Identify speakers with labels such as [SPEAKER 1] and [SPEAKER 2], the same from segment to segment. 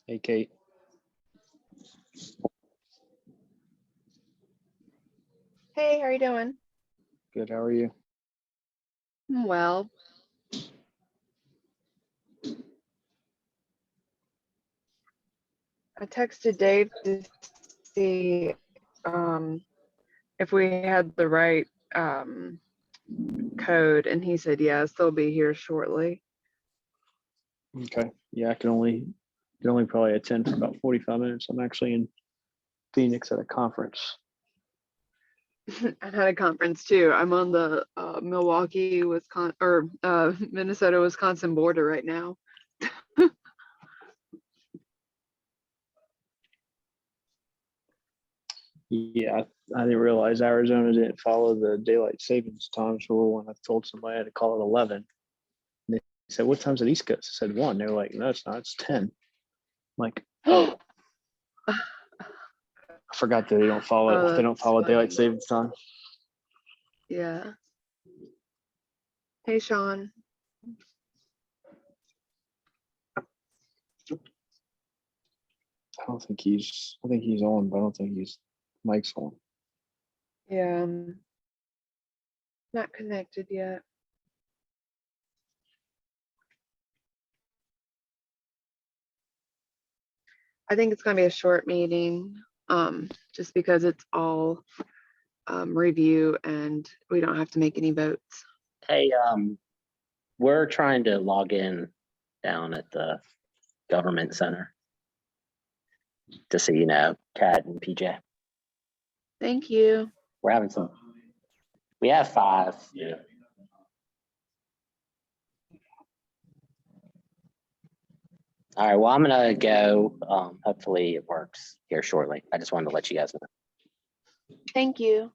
[SPEAKER 1] Hey, Kate.
[SPEAKER 2] Hey, how are you doing?
[SPEAKER 1] Good. How are you?
[SPEAKER 2] Well, I texted Dave to see if we had the right code, and he said yes, they'll be here shortly.
[SPEAKER 1] Okay. Yeah, I can only probably attend for about 45 minutes. I'm actually in Phoenix at a conference.
[SPEAKER 2] I'm at a conference too. I'm on the Milwaukee, Wisconsin, or Minnesota, Wisconsin border right now.
[SPEAKER 1] Yeah, I didn't realize Arizona didn't follow the daylight savings times rule when I told somebody I had to call at 11. And they said, "What time's at East Coast?" I said 1. They were like, "No, it's not. It's 10." I'm like, oh, I forgot that they don't follow
[SPEAKER 2] That's
[SPEAKER 1] daylight
[SPEAKER 2] funny.
[SPEAKER 1] savings time.
[SPEAKER 2] Yeah. Hey, Sean.
[SPEAKER 1] I think he's on, but I don't think he's Mike's on.
[SPEAKER 2] Yeah, not connected yet. I think it's going to be a short meeting, just because it's all review and we don't have to make any votes.
[SPEAKER 3] Hey, we're trying to log in down at the government center. Just so you know, Kat and PJ.
[SPEAKER 2] Thank you.
[SPEAKER 3] We're having some. We have 5. Yeah. All right. Well, I'm gonna go. Hopefully it works here shortly. I just wanted to let you guys know.
[SPEAKER 2] Thank you.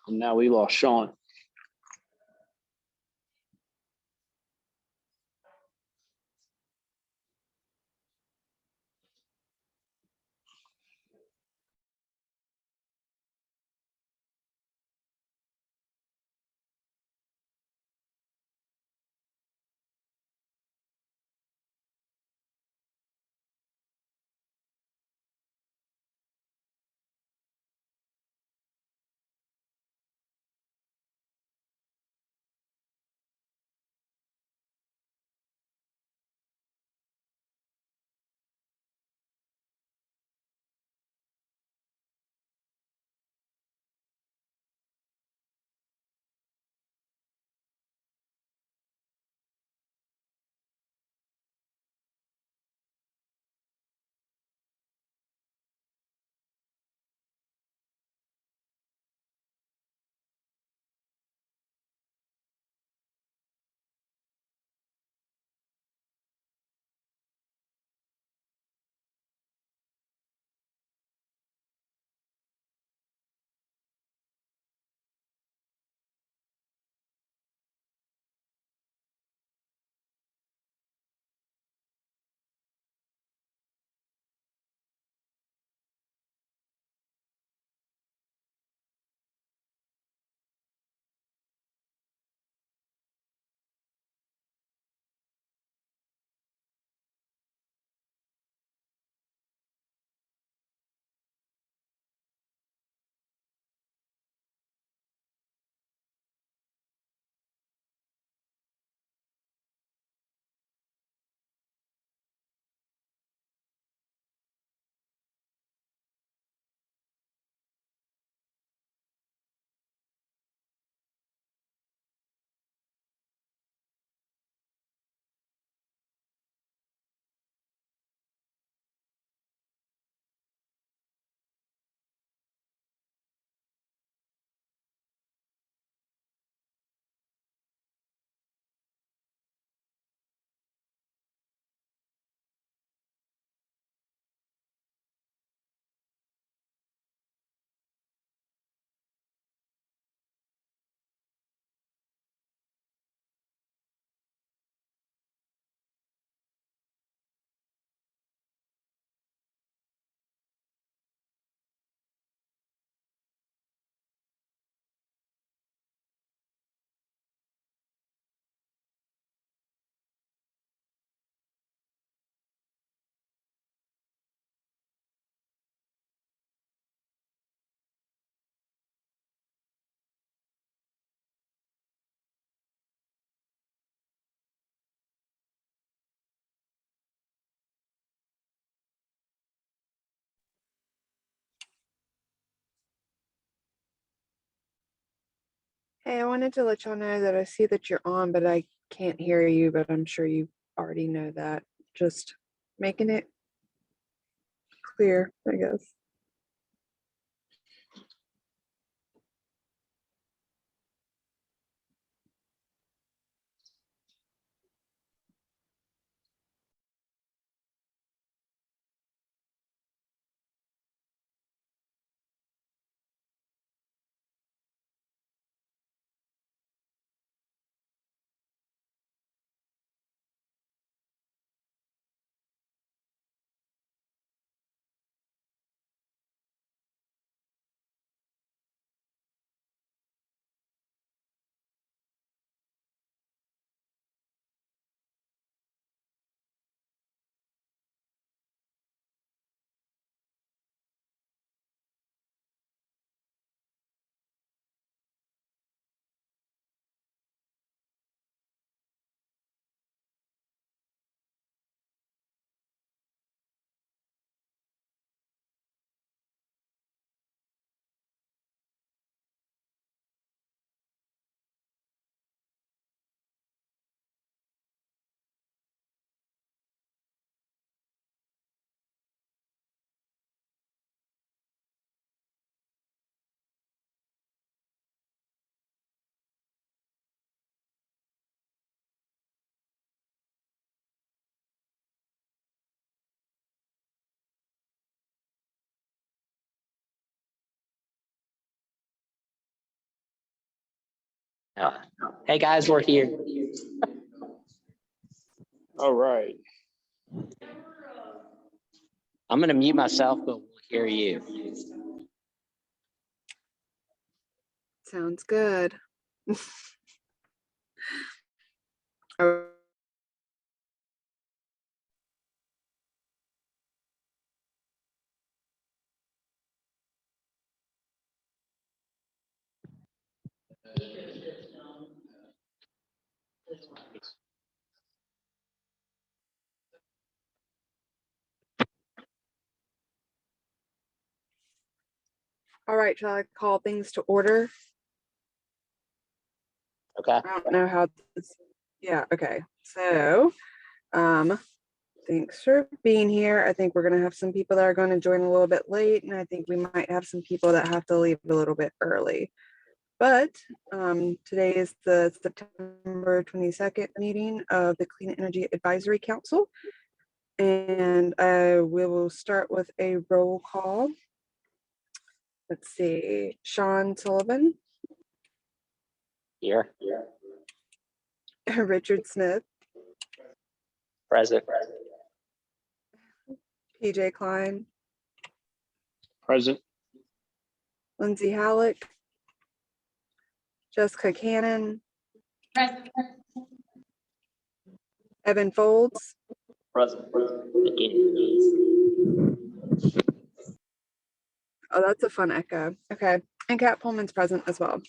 [SPEAKER 1] And now we lost Sean.
[SPEAKER 2] Hey, I wanted to let y'all know that I see that you're on, but I can't hear you, but I'm sure you already know that. Just making it clear, I guess.
[SPEAKER 3] Hey guys, we're here.
[SPEAKER 1] All right.
[SPEAKER 3] I'm gonna mute myself, but we'll hear you.
[SPEAKER 2] Sounds good. Oh, all right, shall I call things to order?
[SPEAKER 3] Okay.
[SPEAKER 2] I don't know how this, yeah, okay. So, thanks for being here. I think we're gonna have some people that are gonna join a little bit late, and I think we might have some people that have to leave a little bit early. But today is the September 22nd meeting of the Clean Energy Advisory Council. And we will start with a roll call. Let's see, Sean Sullivan,
[SPEAKER 3] Here.
[SPEAKER 2] Richard Smith,
[SPEAKER 3] Present.
[SPEAKER 2] PJ Klein,
[SPEAKER 1] Present.
[SPEAKER 2] Lindsay Halleck, Jessica Cannon, Evan Folds,
[SPEAKER 3] Present.
[SPEAKER 2] oh, that's a fun echo. Okay, and Kat Pullman's present as well.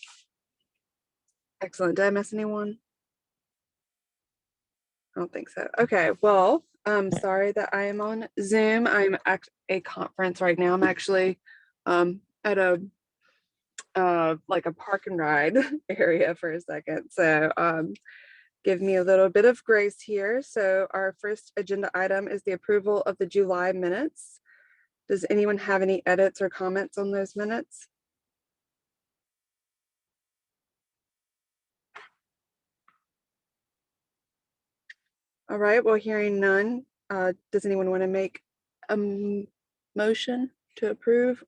[SPEAKER 2] Excellent. Did I miss anyone? I don't think so. Okay, well, I'm sorry that I am on Zoom. I'm at a conference right now. I'm actually at a like a park and ride area for a second. So give me a little bit of grace here. So our first agenda item is the approval of the July minutes. Does anyone have any edits or comments on those minutes? All right, well, hearing none, does anyone want to make a motion to approve?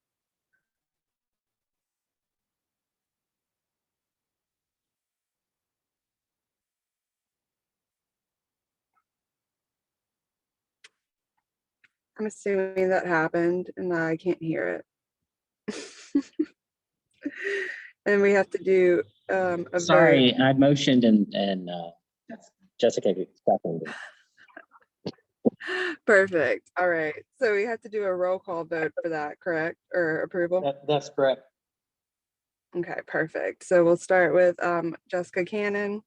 [SPEAKER 2] I'm assuming that happened and I can't hear it. And we have to do a vote.
[SPEAKER 3] Sorry, I motioned and Jessica seconded.
[SPEAKER 2] Perfect. All right. So we have to do a roll call vote for that, correct? Or approval?
[SPEAKER 1] That's correct.
[SPEAKER 2] Okay, perfect. So we'll start with Jessica Cannon.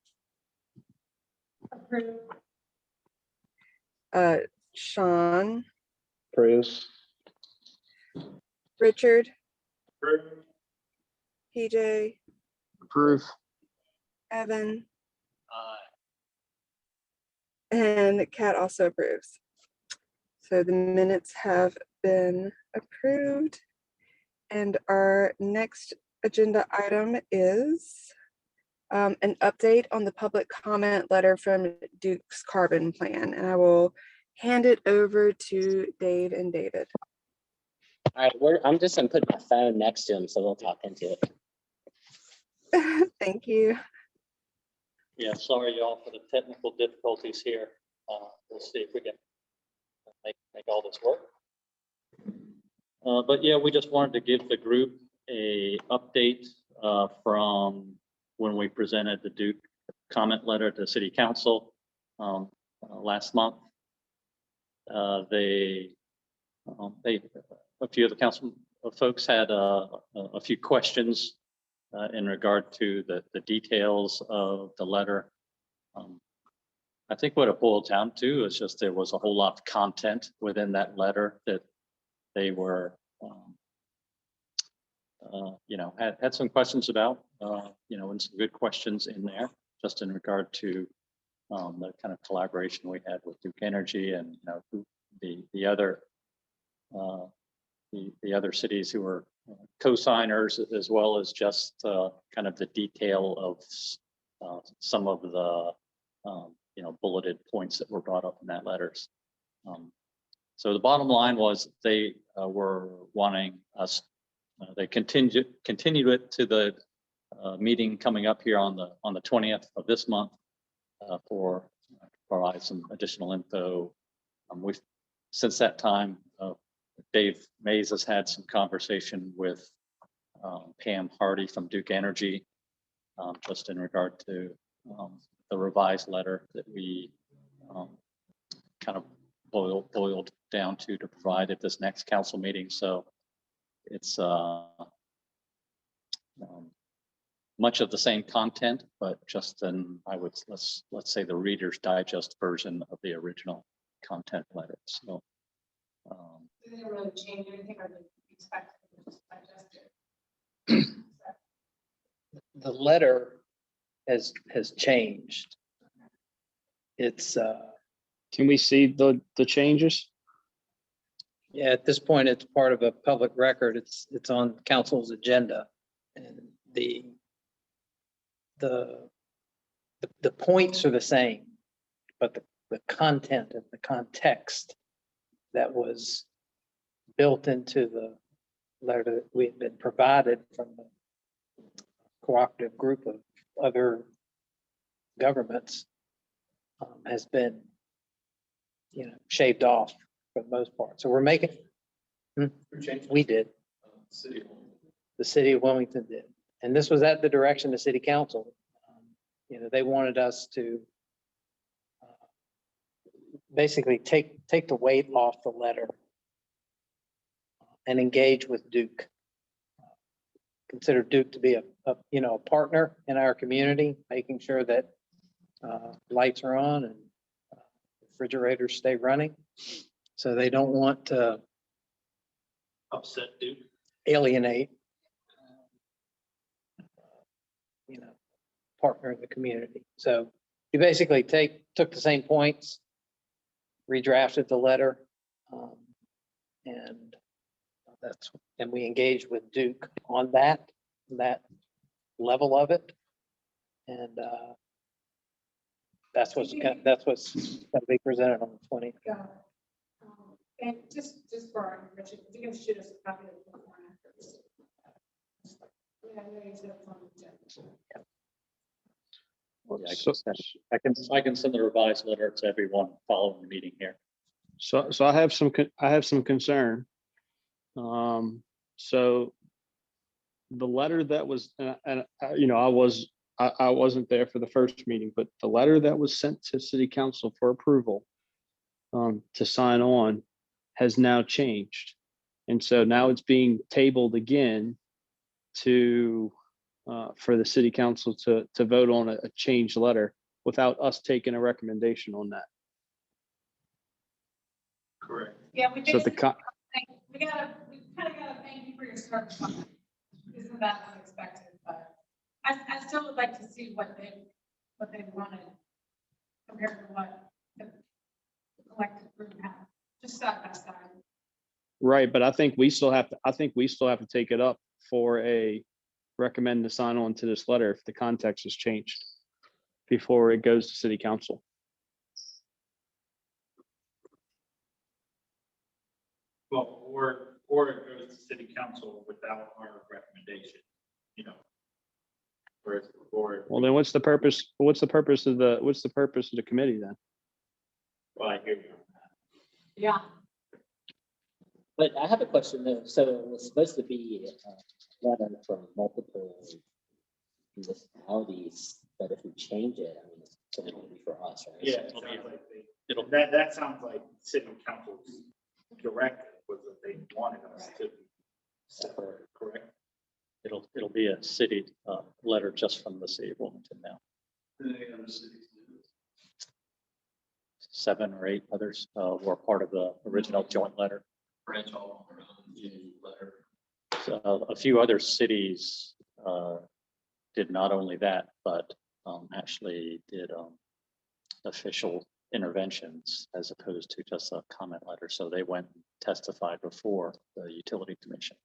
[SPEAKER 2] Sean,
[SPEAKER 1] Approves.
[SPEAKER 2] Richard, PJ,
[SPEAKER 1] Approve.
[SPEAKER 2] Evan, and Kat also approves. So the minutes have been approved. And our next agenda item is an update on the public comment letter from Duke's Carbon Plan. And I will hand it over to Dave and David.
[SPEAKER 3] All right, I'm just gonna put my phone next to him so we'll talk into it.
[SPEAKER 2] Thank you.
[SPEAKER 4] Yeah, sorry y'all for the technical difficulties here. We'll see if we can make all this work. But yeah, we just wanted to give the group a update from when we presented the Duke comment letter to City Council last month. A few of the council folks had a few questions in regard to the details of the letter. I think what it boiled down to is just there was a whole lot of content within that letter that they were, had some questions about, and some good questions in there, just in regard to the kind of collaboration we had with Duke Energy and the other cities who were co-signers, as well as just kind of the detail of some of the bulleted points that were brought up in that letters. So the bottom line was they were wanting us. They continued it to the meeting coming up here on the 20th of this month for provide some additional info. We've since that time, Dave Mays has had some conversation with Pam Hardy from Duke Energy, just in regard to the revised letter that we kind of boiled down to provide at this next council meeting. So it's much of the same content, but just in, let's say the Reader's Digest version of the original content letter. So
[SPEAKER 5] did it really change anything, or did you expect it to digest it?
[SPEAKER 6] The letter has changed. It's
[SPEAKER 1] Can we see the changes?
[SPEAKER 6] yeah, at this point, it's part of a public record. It's on council's agenda. And the points are the same, but the content and the context that was built into the letter that we had been provided from the cooperative group of other governments has been, shaved off for the most part. So we're making, we did. The city of Wilmington did. And this was at the direction of city council. They wanted us to basically take the weight off the letter and engage with Duke. Consider Duke to be a partner in our community, making sure that lights are on and refrigerators stay running. So they don't want to
[SPEAKER 7] upset Duke.
[SPEAKER 6] Alienate, partner in the community. So you basically took the same points, redrafted the letter, and we engaged with Duke on that level of it. And that's what's going to be presented on the 20th.
[SPEAKER 5] Got it. And just for our information, you can shoot us a copy of the before and after. Yeah, I know you said it's on the agenda.
[SPEAKER 4] yeah, I can send the revised letter to everyone following the meeting here.
[SPEAKER 1] So I have some concern. So the letter that was, and I wasn't there for the first meeting, but the letter that was sent to city council for approval to sign on has now changed. And so now it's being tabled again to for the city council to vote on a changed letter without us taking a recommendation on that.
[SPEAKER 7] Correct.
[SPEAKER 5] Yeah, we
[SPEAKER 1] So
[SPEAKER 5] did.
[SPEAKER 1] the
[SPEAKER 5] We kind of gotta thank you for your service on that. Isn't that unexpected? But I still would like to see what they wanted compared to what the collective group had, just side by side.
[SPEAKER 1] Right, but I think we still have to take it up for a recommend to sign on to this letter if the context has changed before it goes to city council.
[SPEAKER 7] Well, or it goes to city council without our recommendation, Whereas the board,
[SPEAKER 1] Well, then what's the purpose of the committee then?
[SPEAKER 7] well, I hear you.
[SPEAKER 5] Yeah.
[SPEAKER 8] But I have a question though. So it was supposed to be a letter from multiple municipalities, but if we change it, I mean, it's going to be for us, right?
[SPEAKER 7] Yeah, that sounds like city council's directive was that they wanted us to separate, correct?
[SPEAKER 4] It'll be a city letter just from the city of Wilmington now. 7 or 8 others were part of the original joint letter.
[SPEAKER 7] Branch all on their own letter.
[SPEAKER 4] So a few other cities did not only that, but actually did official interventions as opposed to just a comment letter. So they went and testified before the utility commission.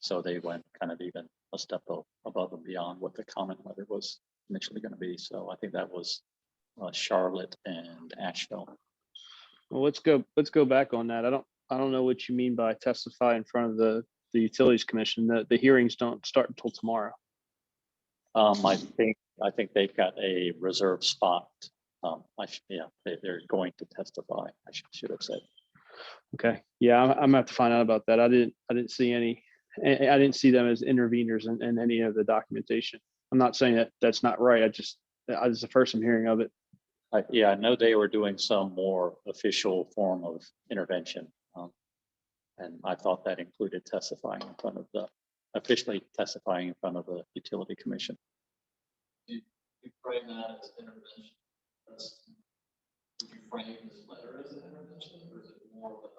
[SPEAKER 4] So they went kind of even a step above and beyond what the comment letter was initially going to be. So I think that was Charlotte and Asheville.
[SPEAKER 1] Well, let's go back on that. I don't know what you mean by testify in front of the utilities commission. The hearings don't start until tomorrow.
[SPEAKER 4] I think they've got a reserve spot. They're going to testify. I should have said.
[SPEAKER 1] Okay, yeah, I'm gonna have to find out about that. I didn't see any, I didn't see them as interveners in any of the documentation. I'm not saying that that's not right. This is the first I'm hearing of it.
[SPEAKER 4] I know they were doing some more official form of intervention. And I thought that included officially testifying in front of the utility commission.
[SPEAKER 9] You frame that as intervention. Would you frame this letter as an intervention, or is it more of an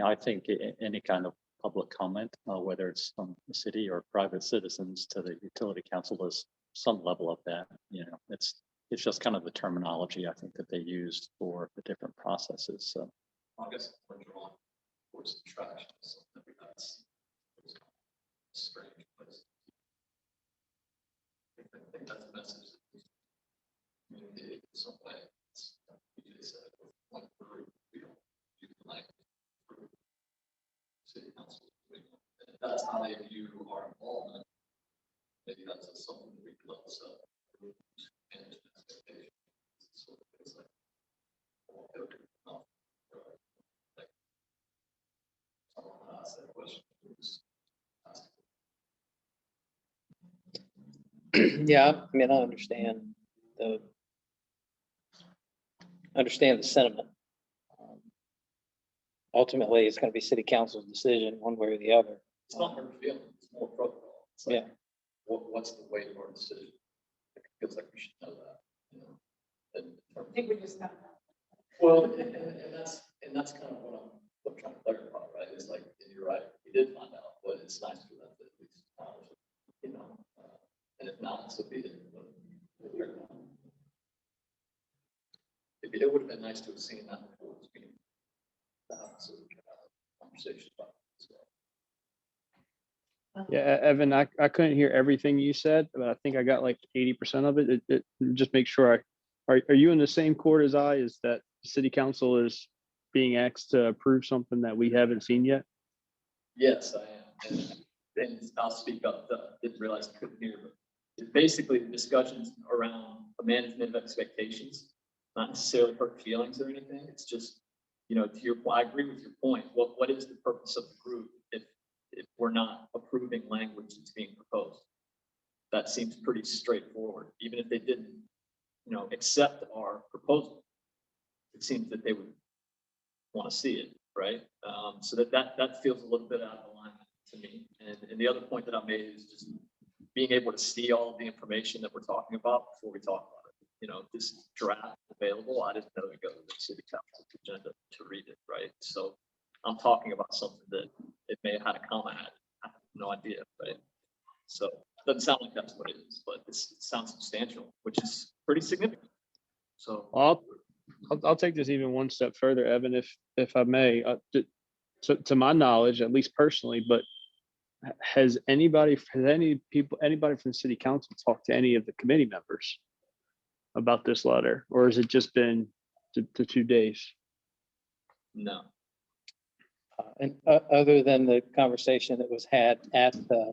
[SPEAKER 4] I think any kind of public comment, whether it's from the city or private citizens to the utility council, is some level of that. It's just kind of the terminology I think that they used for the different processes. So
[SPEAKER 9] I guess we're drawing towards subtraction. So maybe that's strange. I think that's a message that we communicate in some way. You just said one group, we don't do the language. City council. If that's how they view our involvement, maybe that's something we could let us manage expectations. So it's like, someone asked that question.
[SPEAKER 6] Yeah, I mean, I understand the sentiment. Ultimately, it's going to be city council's decision one way or the other.
[SPEAKER 9] It's not hurt feelings, it's more protocol. It's like, what's the weight of our decision? It feels like we should know that,
[SPEAKER 5] I think we just got that.
[SPEAKER 9] Well, and that's kind of what I'm trying to clarify, right? It's like, you're right, we did find out, but it's nice for them to at least acknowledge it, and if not, so be it. But it would have been nice to have seen that before this meeting. So we can have a conversation about it as well.
[SPEAKER 1] Yeah, Evan, I couldn't hear everything you said, but I think I got like 80% of it. Just make sure are you in the same court as I? Is that the city council is being asked to approve something that we haven't seen yet?
[SPEAKER 9] Yes, I am. And I'll speak up. Didn't realize I couldn't hear, but it's basically the discussions around the management of expectations, not necessarily hurt feelings or anything. It's just, to your point, I agree with your point. What is the purpose of the group if we're not approving language that's being proposed? That seems pretty straightforward. Even if they didn't, accept our proposal, it seems that they would want to see it, right? So that feels a little bit out of alignment to me. And the other point that I made is just being able to see all of the information that we're talking about before we talk about it. This draft available, I didn't know to go to the city council agenda to read it, right? So I'm talking about something that it may have had a comment at. I have no idea, right? So it doesn't sound like that's what it is, but it sounds substantial, which is pretty significant. So
[SPEAKER 1] I'll take this even one step further, Evan, if I may. To my knowledge, at least personally, but has anybody from the city council talked to any of the committee members about this letter, or has it just been the 2 days?
[SPEAKER 9] no.
[SPEAKER 6] And other than the conversation that was had at the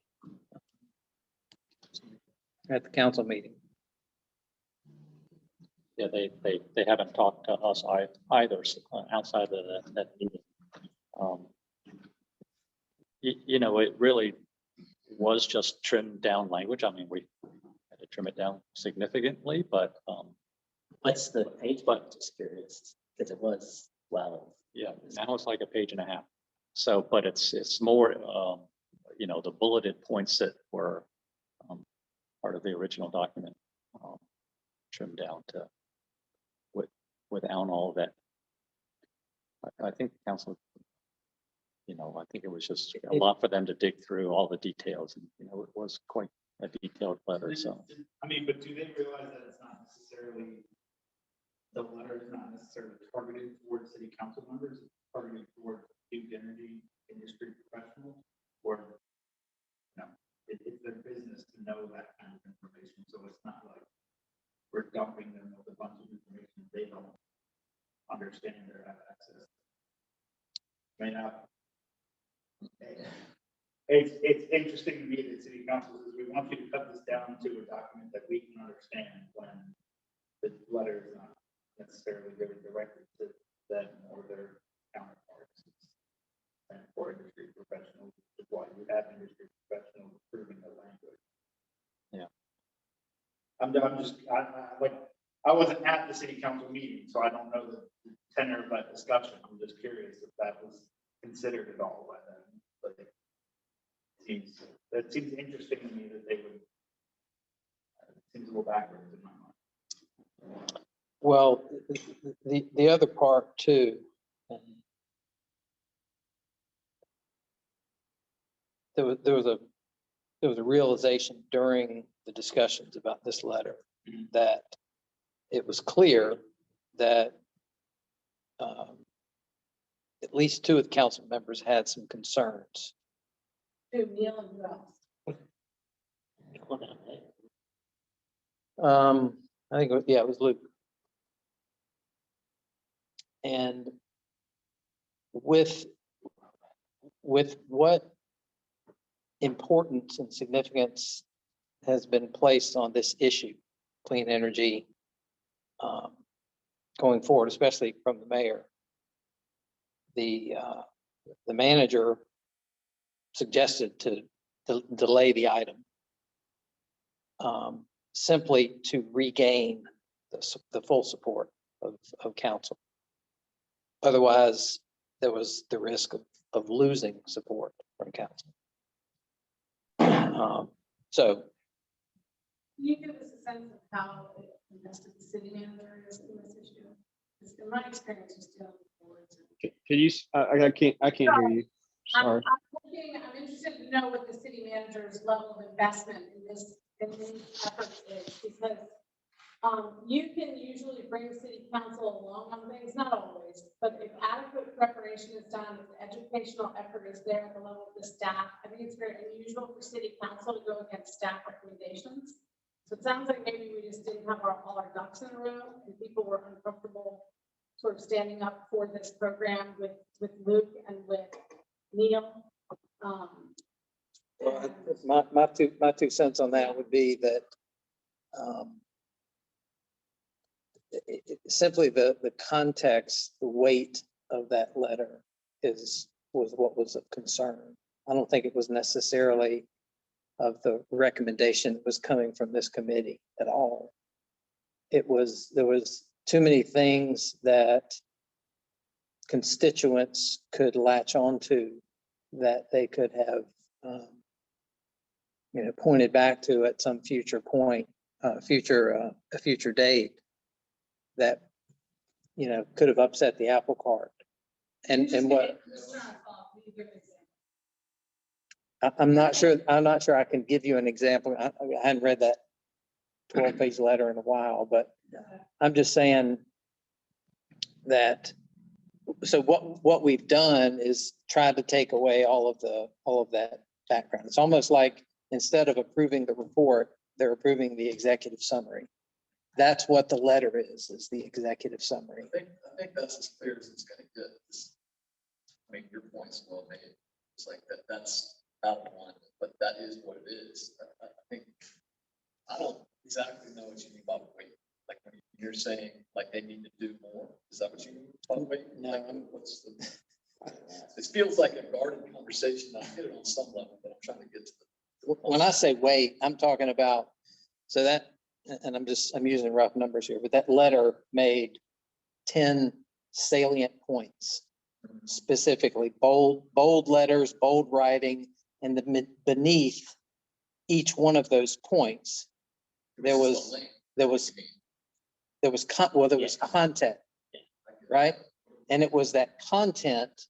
[SPEAKER 6] council meeting.
[SPEAKER 4] Yeah, they haven't talked to us either outside of that meeting. It really was just trimmed down language. I mean, we had to trim it down significantly, but
[SPEAKER 8] What's the page? But just curious, because it was,
[SPEAKER 4] yeah, now it's like a page and a half. So, but it's more, the bulleted points that were part of the original document trimmed down to without all of that. I think the council, I think it was just a lot for them to dig through all the details, and it was quite a detailed letter. So,
[SPEAKER 7] But do they realize that it's not necessarily, the letter is not necessarily targeted towards city council members, it's targeted toward Duke Energy industry professionals, or it's their business to know that kind of information. So it's not like we're dumping them with a bunch of information they don't understand or have access. May not It's interesting to me that city council says, we want you to cut this down to a document that we can understand, when the letter is not necessarily given directly to them or their counterparts. And for industry professionals, which is why you have industry professionals approving the language.
[SPEAKER 3] Yeah.
[SPEAKER 7] I wasn't at the city council meeting, so I don't know the tenor of that discussion. I'm just curious if that was considered at all by them. But that seems interesting to me that they would. It seems a little backwards in my mind.
[SPEAKER 6] Well, the other part too. There was a realization during the discussions about this letter that it was clear that at least two of the council members had some concerns.
[SPEAKER 5] Who, Neil and who else?
[SPEAKER 6] I think, it was Luke. And with what importance and significance has been placed on this issue, clean energy, going forward, especially from the mayor, the manager suggested to delay the item simply to regain the full support of council. Otherwise, there was the risk of losing support from council. So,
[SPEAKER 5] Can you give us a sense of how invested the city manager is in this issue? Because in my experience, just dealing with boards.
[SPEAKER 1] Can you, I can't hear you. Sorry.
[SPEAKER 5] I'm interested to know what the city manager's level of investment in these efforts is, because you can usually bring city council along on things, not always, but if adequate preparation is done, if the educational effort is there at the level of the staff, I think it's very unusual for city council to go against staff recommendations. So it sounds like maybe we just didn't have all our ducks in a row, and people were uncomfortable sort of standing up for this program with Luke and with Neil.
[SPEAKER 6] my two cents on that would be that simply the context, the weight of that letter was what was of concern. I don't think it was necessarily of the recommendation that was coming from this committee at all. There was too many things that constituents could latch onto that they could have pointed back to at some future point, a future date that could have upset the apple cart. And what I'm not sure I can give you an example. I hadn't read that 12-page letter in a while, but I'm just saying that. So what we've done is tried to take away all of that background. It's almost like instead of approving the report, they're approving the executive summary. That's what the letter is the executive summary.
[SPEAKER 9] I think that's as clear as it's going to get. I mean, your point's well made. It's like that's out of line, but that is what it is. I think I don't exactly know what you mean by weight. Like when you're saying like they need to do more, is that what you mean by weight?
[SPEAKER 6] No,
[SPEAKER 9] like, what's the? It feels like a garden conversation. I get it on some level, but I'm trying to get to the.
[SPEAKER 6] When I say weight, I'm talking about and I'm using rough numbers here, but that letter made 10 salient points, specifically bold letters, bold writing, and beneath each one of those points, there was content, right? And it was that content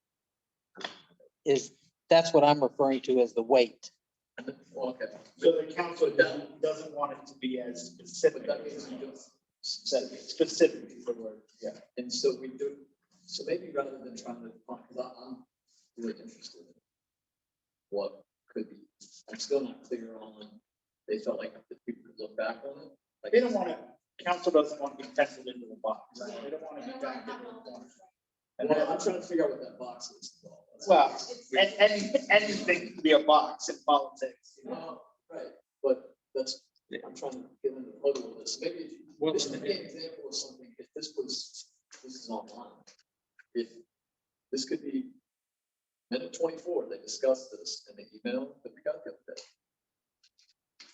[SPEAKER 6] that's what I'm referring to as the weight.
[SPEAKER 9] Okay.
[SPEAKER 7] So the council doesn't want it to be as specific.
[SPEAKER 9] That means you don't.
[SPEAKER 7] Specific is the word.
[SPEAKER 9] Yeah, and so we do, so maybe rather than trying to find, because I'm really interested in what could be, I'm still not clear on, they felt like the people could look back on it. Like
[SPEAKER 7] They don't want to, council doesn't want to be tested into the box. They don't want to be back in the box. And
[SPEAKER 9] Well,
[SPEAKER 7] then,
[SPEAKER 9] I'm trying to figure out what that box is.
[SPEAKER 7] well, anything can be a box in politics, you know?
[SPEAKER 9] No, right, but that's, I'm trying to get into the puddle of this, maybe, this could be an example of something, if this is online. If, this could be, minute 24, they discussed this in the email that we got the other day.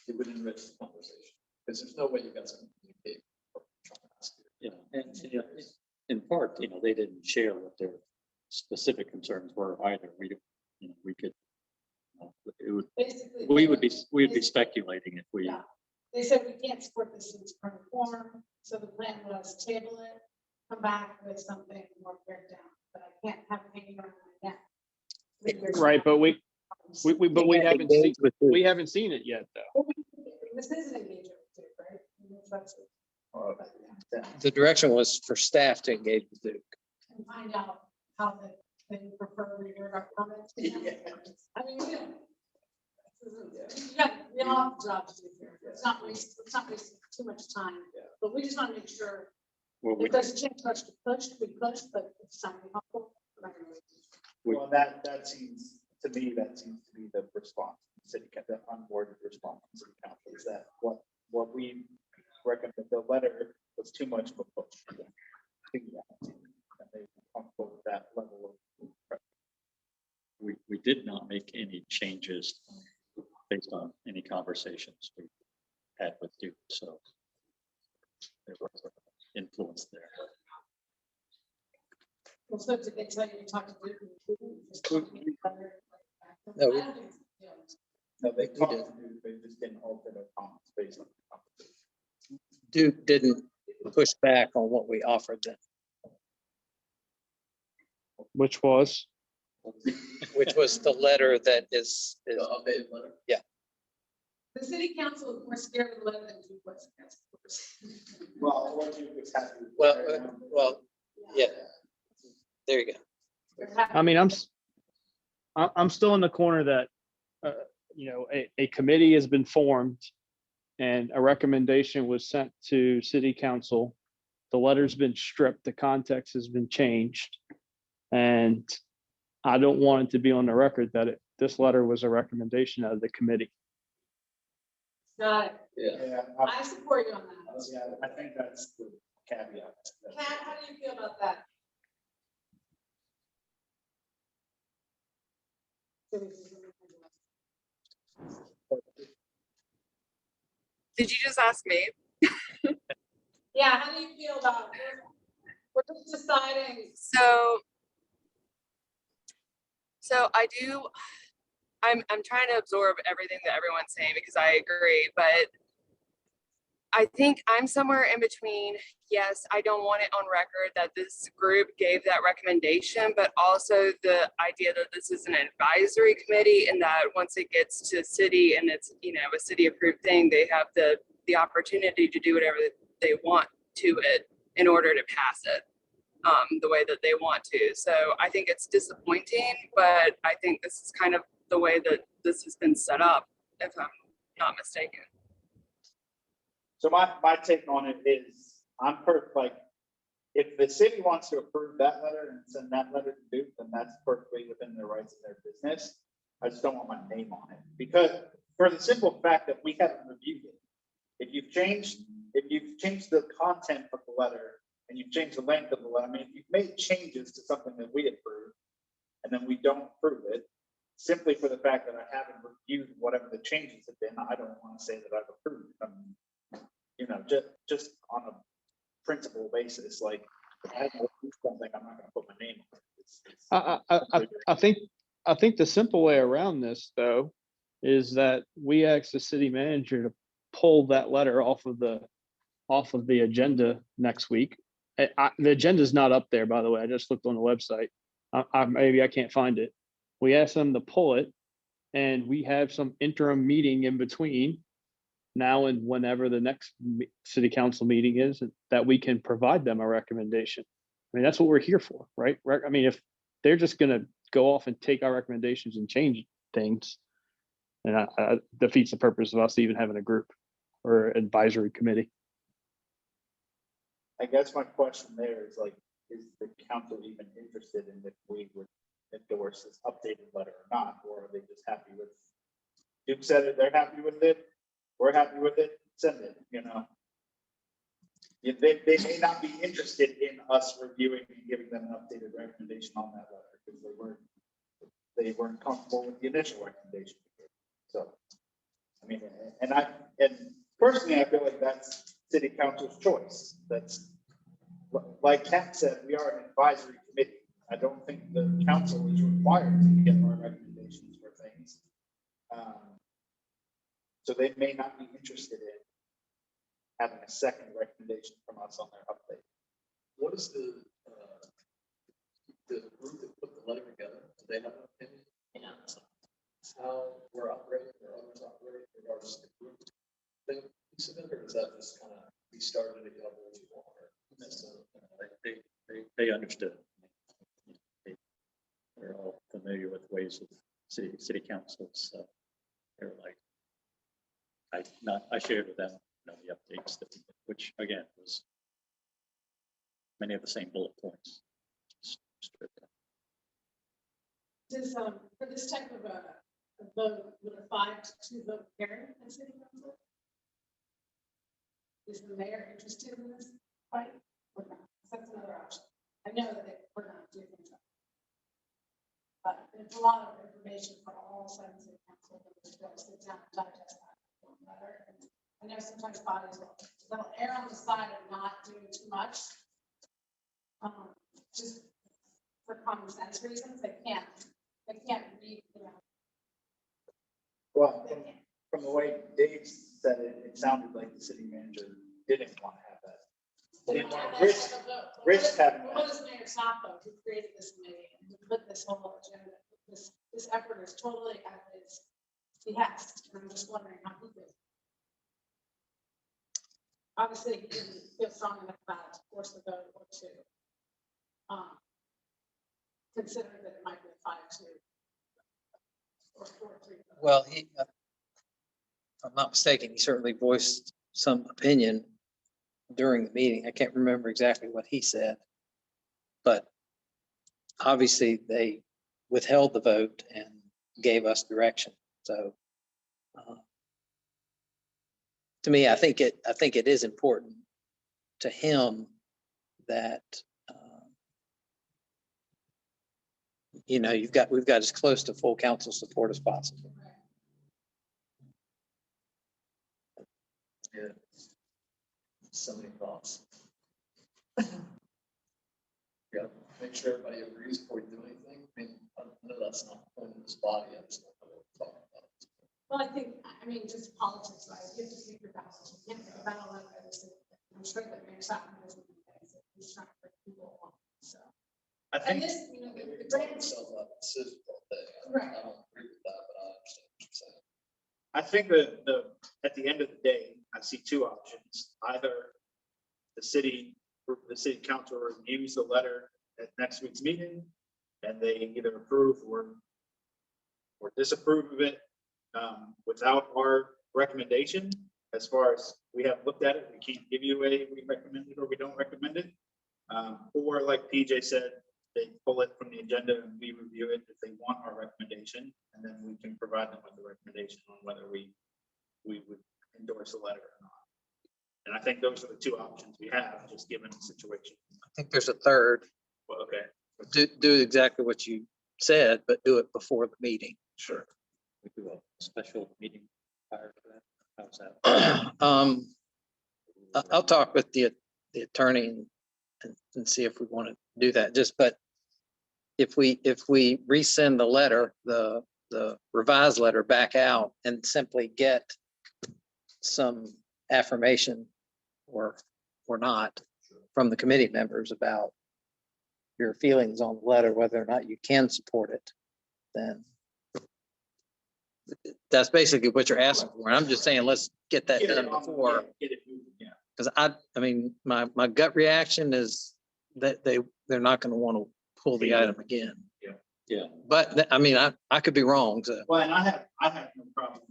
[SPEAKER 9] It would enrich the conversation, because there's no way you guys can communicate. what I'm trying to ask you.
[SPEAKER 4] And in part, they didn't share what their specific concerns were either. We, we could, it would,
[SPEAKER 5] Basically.
[SPEAKER 4] we would be speculating if we,
[SPEAKER 5] Yeah. They said we can't support this in its current form, so the plan was table it, come back with something more pared down, but I can't have it hanging around my neck.
[SPEAKER 1] Right, but we haven't seen,
[SPEAKER 3] Engage with who?
[SPEAKER 1] we haven't seen it yet, though.
[SPEAKER 5] This is an engagement, too, right? That's it.
[SPEAKER 6] The direction was for staff to engage with Duke.
[SPEAKER 5] And find out how they prefer we hear our comments. I mean, we all have a job to do here. It's not wasting too much time, but we just want to make sure.
[SPEAKER 4] well,
[SPEAKER 5] If there's a chance for us to push, we push, but if it's something helpful, we're not gonna wait.
[SPEAKER 7] Well, that seems, to me, that seems to be the response, city, the unworded response from city council, is that what we recommend, the letter was too much of a push. And they were comfortable with that level of.
[SPEAKER 4] we did not make any changes based on any conversations we had with Duke, so there was influence there.
[SPEAKER 5] Well, so did they tell you to talk to Duke?
[SPEAKER 6] No,
[SPEAKER 5] I don't think it's- yeah.
[SPEAKER 7] No, they talked to you, they just didn't alter their comments based on the conversation.
[SPEAKER 6] Duke didn't push back on what we offered them,
[SPEAKER 1] Which was,
[SPEAKER 6] which was the letter that is
[SPEAKER 9] The updated letter.
[SPEAKER 5] The city council is more scared of the letter than Duke was. That's of course.
[SPEAKER 7] Well, what you was happy with.
[SPEAKER 6] well, yeah, there you go.
[SPEAKER 5] They're happy.
[SPEAKER 1] I mean, I'm still in the corner that, a committee has been formed and a recommendation was sent to city council. The letter's been stripped, the context has been changed. And I don't want it to be on the record that this letter was a recommendation of the committee.
[SPEAKER 5] Got it.
[SPEAKER 9] Yeah.
[SPEAKER 5] I support you on that.
[SPEAKER 7] Yeah, I think that's the caveat.
[SPEAKER 5] Kat, how do you feel about that?
[SPEAKER 2] Did you just ask me?
[SPEAKER 5] Yeah, how do you feel about, we're just deciding.
[SPEAKER 2] So I'm trying to absorb everything that everyone's saying because I agree, but I think I'm somewhere in between. Yes, I don't want it on record that this group gave that recommendation, but also the idea that this is an advisory committee and that once it gets to city and it's, a city approved thing, they have the opportunity to do whatever they want to it in order to pass it the way that they want to. So I think it's disappointing, but I think this is kind of the way that this has been set up, if I'm not mistaken.
[SPEAKER 7] So my take on it is, if the city wants to approve that letter and send that letter to Duke, then that's perfectly within their rights and their business. I just don't want my name on it, because for the simple fact that we haven't reviewed it. If you've changed the content of the letter and you've changed the length of the letter, I mean, if you've made changes to something that we approve and then we don't approve it, simply for the fact that I haven't reviewed whatever the changes have been, I don't want to say that I've approved it. Just on a principle basis, like if I don't approve something, I'm not going to put my name on it.
[SPEAKER 1] I think the simple way around this, though, is that we ask the city manager to pull that letter off of the agenda next week. The agenda is not up there, by the way. I just looked on the website. Maybe I can't find it. We asked them to pull it, and we have some interim meeting in between now and whenever the next city council meeting is, that we can provide them a recommendation. I mean, that's what we're here for, right? I mean, if they're just going to go off and take our recommendations and change things, and defeats the purpose of us even having a group or advisory committee.
[SPEAKER 7] I guess my question there is, like, is the council even interested in if we would endorse this updated letter or not, or are they just happy with? Duke said it, they're happy with it, we're happy with it, send it, you know? They may not be interested in us reviewing and giving them an updated recommendation on that letter, because they weren't comfortable with the initial recommendation. So, I mean, and personally, I feel like that's city council's choice. That's, like Kat said, we are an advisory committee. I don't think the council is required to give our recommendations for things. So they may not be interested in having a second recommendation from us on their update.
[SPEAKER 9] What is the group that put the letter together? Do they have an opinion?
[SPEAKER 8] Yeah.
[SPEAKER 9] How we're operating or others operate in regards to the group thing piece of it, or is that just kind of, we started it, y'all really want it?
[SPEAKER 4] They understood. They're all familiar with ways of city councils. So they're like, I shared with them, you know, the updates that, which again was many of the same bullet points.
[SPEAKER 5] Does, for this type of a vote, would a 5-2 vote carry in city council? Is the mayor interested in this fight or not? That's another option. I know that we're not doing it. But it's a lot of information for all sides of the council to sit down and digest that letter. And I know sometimes bodies will err on the side of not doing too much. Just for common sense reasons, they can't read, you know.
[SPEAKER 7] Well, from the way Dave said it, it sounded like the city manager didn't want to have that. Didn't want to risk having
[SPEAKER 5] What
[SPEAKER 7] that.
[SPEAKER 5] is Mayor Sacco, who created this committee and who put this whole agenda? This effort is totally at his behest, and I'm just wondering how he feels. Obviously, he didn't feel strong enough about it to force the vote or to consider that it might be a 5-2 or 4-3.
[SPEAKER 6] Well, he, if I'm not mistaken, he certainly voiced some opinion during the meeting. I can't remember exactly what he said, but obviously they withheld the vote and gave us direction. So to me, I think it is important to him that you know, we've got as close to full council support as possible.
[SPEAKER 9] Yeah. So many thoughts. Yeah, make sure everybody agrees before you do anything. I mean, I know that's not the point of this body. I just don't know what we're talking about.
[SPEAKER 5] Well, I mean, just politics, right? You have to pick your battles. You can't pick a battle like others. I'm sure that Mayor Sacco doesn't do things that he's trying to bring people along. So,
[SPEAKER 7] I
[SPEAKER 5] and
[SPEAKER 7] think,
[SPEAKER 5] this, you know,
[SPEAKER 9] Maybe we
[SPEAKER 5] the
[SPEAKER 9] can talk
[SPEAKER 5] grants,
[SPEAKER 9] ourselves out of decisions all day.
[SPEAKER 5] Right.
[SPEAKER 9] I don't agree with that, but I understand what you're saying.
[SPEAKER 7] I think that at the end of the day, I see two options. Either the city council reviews the letter at next week's meeting, and they either approve or disapprove of it without our recommendation. As far as we have looked at it, we can't give you we recommend it or we don't recommend it. Or like PJ said, they pull it from the agenda and we review it if they want our recommendation, and then we can provide them with the recommendation on whether we would endorse the letter or not. And I think those are the two options we have, just given the situation.
[SPEAKER 6] I think there's a third.
[SPEAKER 7] Well, okay,
[SPEAKER 6] Do exactly what you said, but do it before the meeting.
[SPEAKER 7] sure.
[SPEAKER 4] We do a special meeting prior to that. How's that?
[SPEAKER 6] I'll talk with the attorney and see if we want to do that. But if we resend the letter, the revised letter back out and simply get some affirmation or not from the committee members about your feelings on the letter, whether or not you can support it, then that's basically what you're asking for. And I'm just saying, let's get that done before.
[SPEAKER 7] Get it moving, yeah.
[SPEAKER 6] Because I mean, my gut reaction is that they're not going to want to pull the item again.
[SPEAKER 4] Yeah.
[SPEAKER 6] But I mean, I could be wrong. So
[SPEAKER 7] Well, and I have no problem,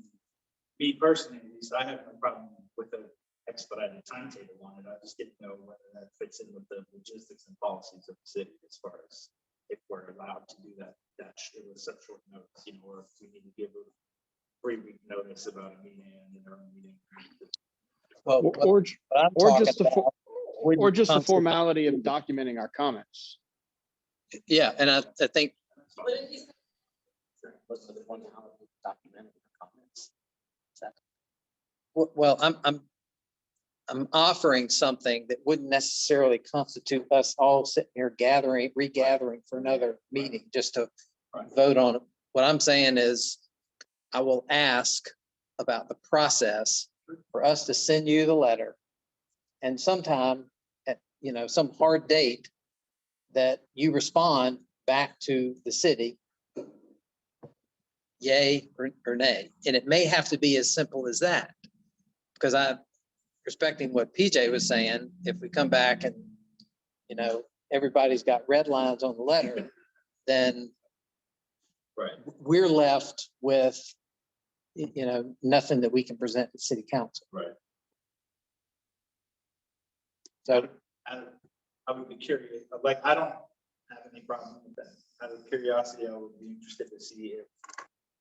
[SPEAKER 7] me personally, at least, I have no problem with expedited timetable on it. I just didn't know whether that fits in with the logistics and policies of the city as far as if we're allowed to do that with such short notice, you know, or if we need to give a 3-week notice about a meeting and an early meeting.
[SPEAKER 6] Well,
[SPEAKER 1] Or
[SPEAKER 6] what I'm
[SPEAKER 1] or
[SPEAKER 6] talking
[SPEAKER 1] just the
[SPEAKER 6] about wouldn't
[SPEAKER 1] or just the
[SPEAKER 6] constitute-
[SPEAKER 1] formality of documenting our comments.
[SPEAKER 6] Yeah, and I think
[SPEAKER 3] What's the formality of documenting the comments? Is that-
[SPEAKER 6] well, I'm offering something that wouldn't necessarily constitute us all sitting here regathering for another meeting just to vote on it. What I'm saying is I will ask about the process for us to send you the letter. And sometime at, you know, some hard date that you respond back to the city, yay or nay. And it may have to be as simple as that. Because respecting what PJ was saying, if we come back and, you know, everybody's got red lines on the letter, then we're left with, you know, nothing that we can present to city council.
[SPEAKER 7] Right.
[SPEAKER 6] So
[SPEAKER 7] I would be curious, like, I don't have any problem with that. Out of curiosity, I would be interested to see if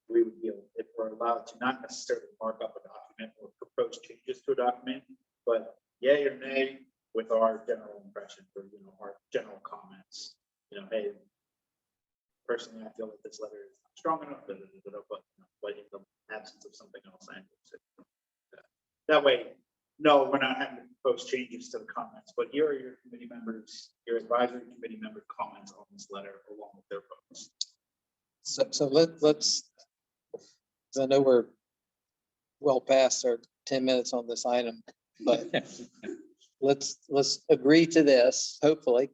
[SPEAKER 7] we would be, if we're allowed to not necessarily mark up a document or propose changes to a document, but yay or nay with our general impression or, you know, our general comments. You know, hey, personally, I feel that this letter is not strong enough, but you know, in the absence of something else, I that way, no, we're not having to propose changes to the comments, but here are your committee members, your advisory committee member comments on this letter along with their votes.
[SPEAKER 6] So let's, 'cause I know we're well past our 10 minutes on this item, but let's agree to this, hopefully.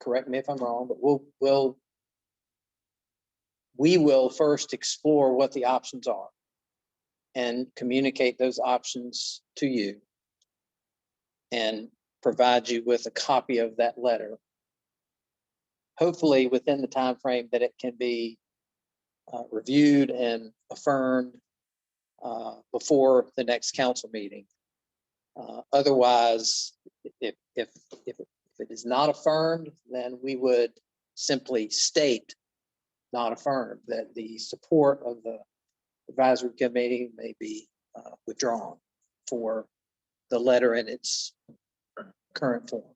[SPEAKER 6] Correct me if I'm wrong, but we will first explore what the options are and communicate those options to you and provide you with a copy of that letter. Hopefully within the time frame that it can be reviewed and affirmed before the next council meeting. Otherwise, if it is not affirmed, then we would simply state not affirmed, that the support of the advisory committee may be withdrawn for the letter in its current form.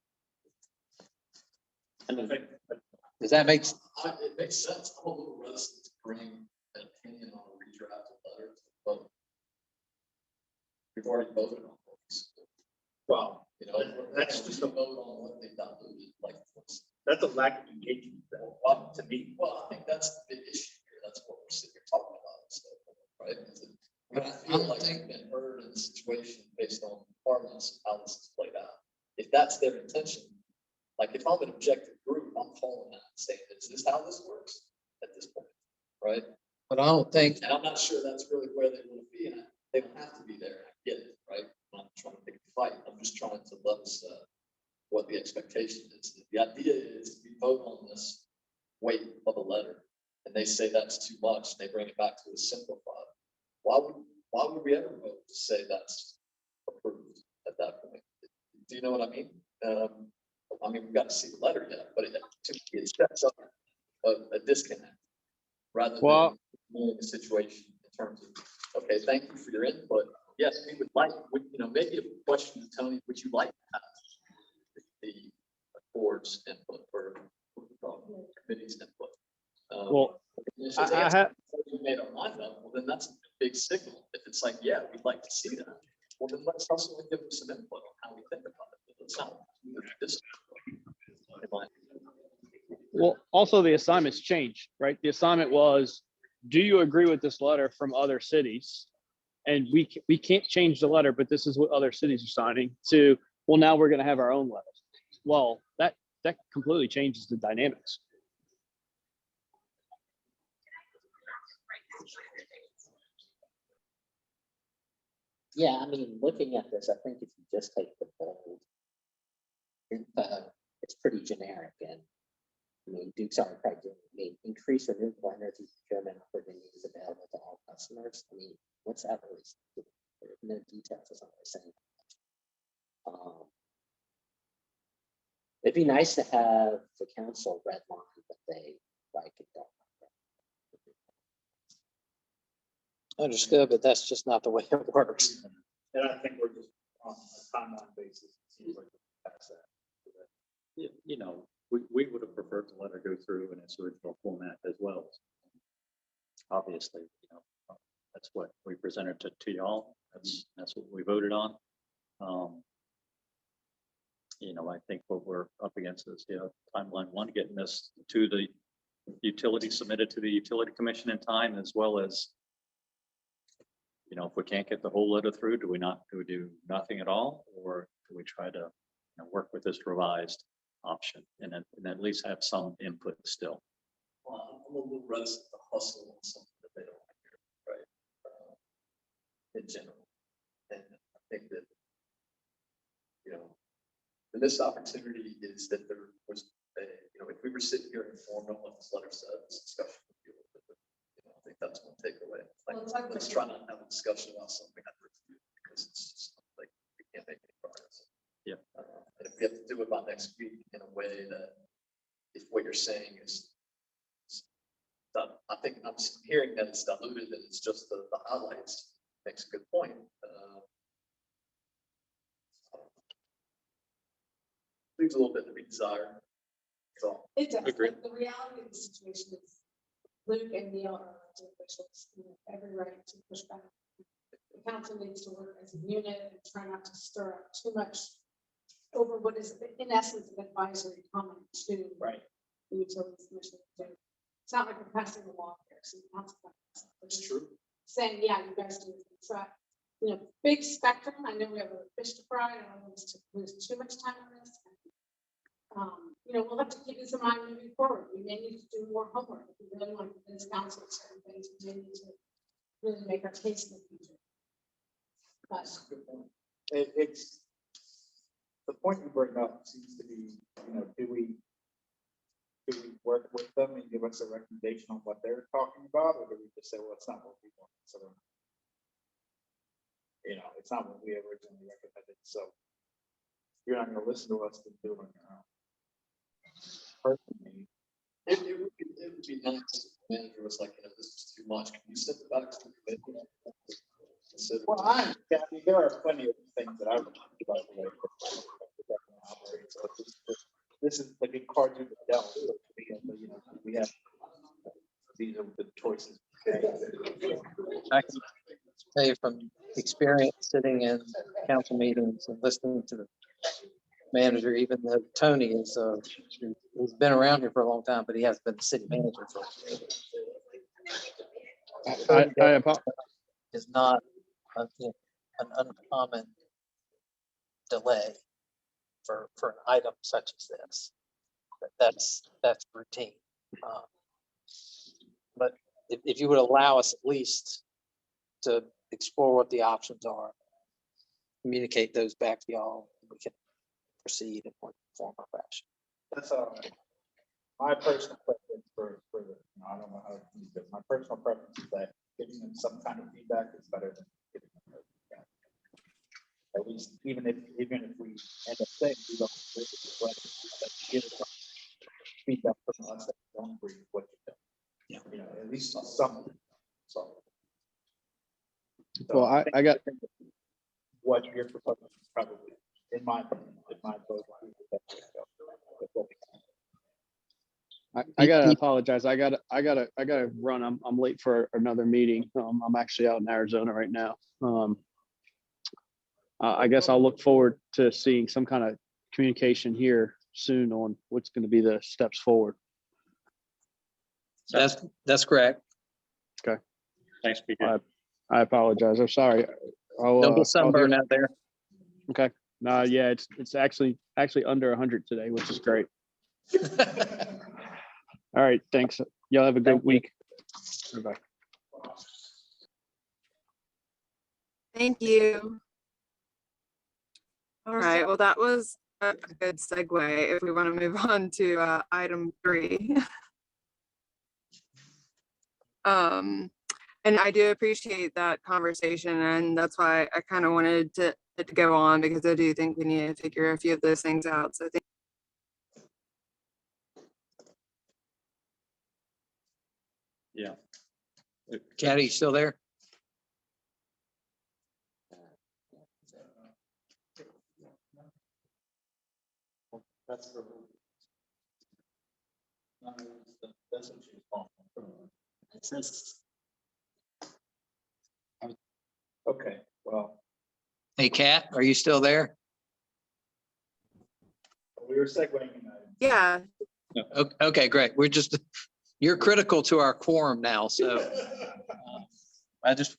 [SPEAKER 6] Does that make sense?
[SPEAKER 9] It makes sense. I'm a little reticent to bring an opinion on a redrafted letter to the vote. We've already voted on those.
[SPEAKER 7] Well,
[SPEAKER 9] You know,
[SPEAKER 7] that's just
[SPEAKER 9] a vote on what they diluted, like.
[SPEAKER 7] that's a lack of engagement to me.
[SPEAKER 9] Well, I think that's the big issue here. That's what we're sitting here talking about, so, right? But I feel like I've been heard in the situation based on parlance, how this is played out. If that's their intention, like if I'm an objective group, I'm calling that and saying, is this how this works at this point, right?
[SPEAKER 6] But I don't think,
[SPEAKER 9] And I'm not sure that's really where they want to be, and they don't have to be there. I get it, right? I'm not trying to pick a fight. I'm just trying to let us what the expectation is. The idea is we vote on this weight of a letter, and they say that's too much. They bring it back to a simplified. Why would we ever vote to say that's approved at that point? Do you know what I mean? I mean, we've got to see the letter yet, but it sets up a disconnect rather than knowing the situation in terms of, okay, thank you for your input. Yes, we would like, you know, maybe a question to Tony, would you like to have the board's input or committee's input?
[SPEAKER 1] Well,
[SPEAKER 9] if
[SPEAKER 1] I
[SPEAKER 9] it's
[SPEAKER 1] have,
[SPEAKER 9] we made our mind up, well, then that's a big signal. If it's like, yeah, we'd like to see that, well, then let's also give them some input on how we think about it. It's not this.
[SPEAKER 1] well, also the assignments changed, right? The assignment was, do you agree with this letter from other cities? And we can't change the letter, but this is what other cities are signing to, well, now we're going to have our own letter. Well, that completely changes the dynamics.
[SPEAKER 8] Yeah, I mean, looking at this, I think if you just take the bold, it's pretty generic, and I mean, Duke's already probably doing, I mean, increase renewable energy procurement opportunities available to all customers. I mean, what's that really? There are no details, is what we're saying.
[SPEAKER 3] It'd be nice to have the council red line that they like it. Don't like.
[SPEAKER 6] Understood, but that's just not the way it works.
[SPEAKER 7] And I think we're just on a timeline basis. It seems like we're past that.
[SPEAKER 4] You know, we would have preferred to let it go through in its original format as well. Obviously, you know, that's what we presented to y'all. That's what we voted on. You know, I think what we're up against is, you know, timeline one, getting this to the utility, submitted to the utility commission in time, as well as, you know, if we can't get the whole letter through, do we do nothing at all? Or do we try to, you know, work with this revised option and at least have some input still?
[SPEAKER 9] Well, I'm a little reticent to hustle on something that they don't want to hear, right? In general. And I think that, you know, the missed opportunity is that there was, you know, if we were sitting here informed on what this letter said, this discussion would be a little bit, you know, I think that's one takeaway. Like, let's try not to have a discussion about something that we're doing, because it's just like, we can't make any progress.
[SPEAKER 4] Yeah.
[SPEAKER 9] And if we have to do it by next week in a way that, if what you're saying is done, I think I'm hearing that it's diluted and it's just the highlights, makes a good point. Leaves a little bit to be desired. So,
[SPEAKER 5] It does.
[SPEAKER 4] Agreed.
[SPEAKER 5] The reality of the situation is Luke and Neil are elected officials, who have every right to push back. The council needs to work as a unit and try not to stir up too much over what is in essence an advisory comment to
[SPEAKER 9] right.
[SPEAKER 5] the utilities commission. It's not like we're passing the law here, so the council can't pass it.
[SPEAKER 9] It's true.
[SPEAKER 5] Saying, yeah, you guys do it. So, you know, big spectrum. I know we have a fish to fry. I don't want us to lose too much time on this. You know, we'll have to keep this in mind moving forward. We may need to do more homework. If we really want to convince council of certain things, we may need to really make our case in the future. But
[SPEAKER 7] That's a good point. It's the point you bring up seems to be, you know, do we work with them and give us a recommendation on what they're talking about, or do we just say, well, it's not what we want, so you know, it's not what we originally recommended, so you're not going to listen to us to do it on your own. Personally,
[SPEAKER 9] It would be nice if the manager was like, you know, this is too much. Can you send it back to the committee?
[SPEAKER 7] well, I mean, there are plenty of things that I would talk about the way so this is the big card you dealt with. You know, we have these are the choices.
[SPEAKER 6] I can tell you from experience sitting in council meetings and listening to the manager, even though Tony is, he's been around here for a long time, but he hasn't been the city manager for. Is not an uncommon delay for an item such as this. That's routine. But if you would allow us at least to explore what the options are, communicate those back to y'all, we can proceed in one form or fashion.
[SPEAKER 7] That's my personal preference for the, you know, I don't know how to use it. My personal preference is that giving them some kind of feedback is better than giving them no feedback. At least, even if we end up saying we don't agree with it, but give us feedback from us that we don't agree with what you've done. You know, at least something. So
[SPEAKER 1] Well, I got
[SPEAKER 7] what you're proposing is probably, in my opinion, vote.
[SPEAKER 1] I gotta apologize. I gotta run. I'm late for another meeting. I'm actually out in Arizona right now. I guess I'll look forward to seeing some kind of communication here soon on what's going to be the steps forward.
[SPEAKER 6] That's correct.
[SPEAKER 4] Thanks, PJ.
[SPEAKER 1] I apologize. I'm sorry.
[SPEAKER 6] Don't get sunburned out there.
[SPEAKER 1] Okay. Yeah, it's actually under 100 today, which is great. All right. Thanks. Y'all have a good week. Bye.
[SPEAKER 2] Thank you. All right, well, that was a good segue if we want to move on to item 3. And I do appreciate that conversation, and that's why I kind of wanted to it to go on because I do think we need to figure a few of those things out. So I think
[SPEAKER 4] Yeah.
[SPEAKER 6] Caddy, you still there?
[SPEAKER 7] That's for. That's what she's calling.
[SPEAKER 8] It says,
[SPEAKER 7] Okay, well,
[SPEAKER 6] Hey, Kat, are you still there?
[SPEAKER 7] we were segueing.
[SPEAKER 2] yeah,
[SPEAKER 6] Okay, great. You're critical to our quorum now, so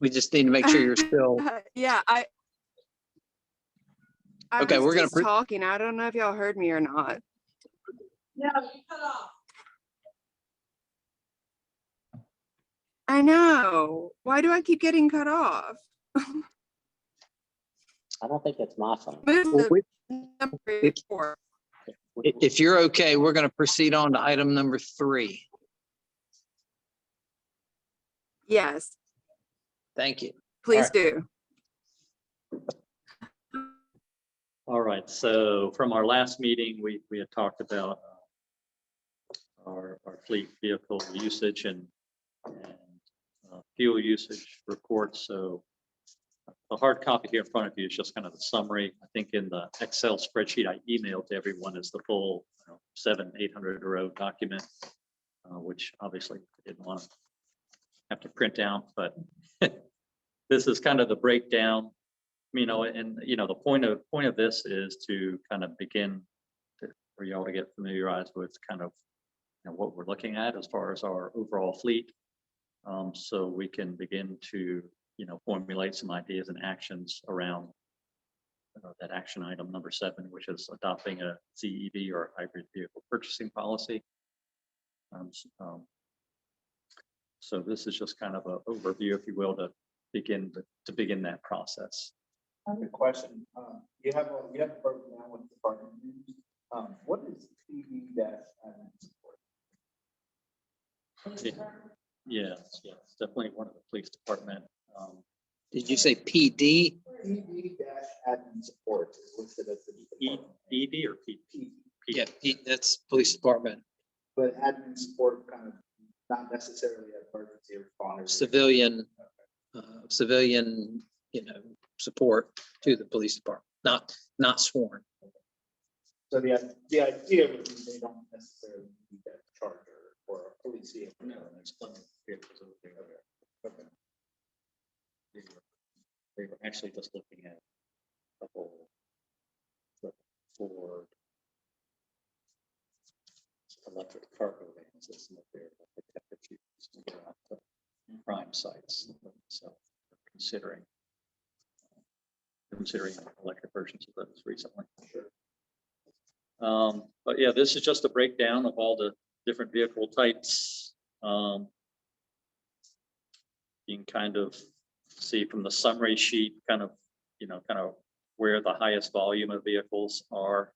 [SPEAKER 6] we just need to make sure you're still.
[SPEAKER 2] yeah, I
[SPEAKER 6] Okay,
[SPEAKER 2] was
[SPEAKER 6] we're gonna
[SPEAKER 2] just talking. I don't know if y'all heard me or not.
[SPEAKER 5] No, you cut off.
[SPEAKER 2] I know. Why do I keep getting cut off?
[SPEAKER 3] I don't think it's my phone.
[SPEAKER 2] Move
[SPEAKER 6] Well,
[SPEAKER 2] the number four.
[SPEAKER 6] If you're okay, we're going to proceed on to item number 3.
[SPEAKER 2] Yes,
[SPEAKER 6] Thank you.
[SPEAKER 2] please
[SPEAKER 6] All right.
[SPEAKER 2] do.
[SPEAKER 4] All right, so from our last meeting, we had talked about our fleet vehicle usage and fuel usage reports. So the hard copy here in front of you is just kind of the summary. I think in the Excel spreadsheet I emailed to everyone is the full 700-800 row document, which obviously I didn't want to have to print out, but this is kind of the breakdown. And the point of this is to kind of begin for y'all to get familiarized with kind of what we're looking at as far as our overall fleet, so we can begin to formulate some ideas and actions around that action item number 7, which is adopting a CEV or hybrid vehicle purchasing policy. So this is just kind of an overview, if you will, to begin that process.
[SPEAKER 7] I have a question. You have broken down with department names. What is PD dash admin support?
[SPEAKER 4] Yes, definitely one of the police department.
[SPEAKER 6] Did you say PD?
[SPEAKER 7] PD dash admin support is listed as the department.
[SPEAKER 4] ED or PP?
[SPEAKER 6] Yeah, that's police department.
[SPEAKER 7] But admin support kind of not necessarily emergency responders.
[SPEAKER 6] Civilian, support to the police department, not sworn.
[SPEAKER 7] So the idea would be they don't necessarily need that charger or a police vehicle.
[SPEAKER 4] No, there's plenty of vehicles over there. Okay. They were actually just looking at a couple Ford electric cargo vans that's up there, prime sites. So considering electric versions of those recently. But yeah, this is just a breakdown of all the different vehicle types. You can kind of see from the summary sheet, kind of where the highest volume of vehicles are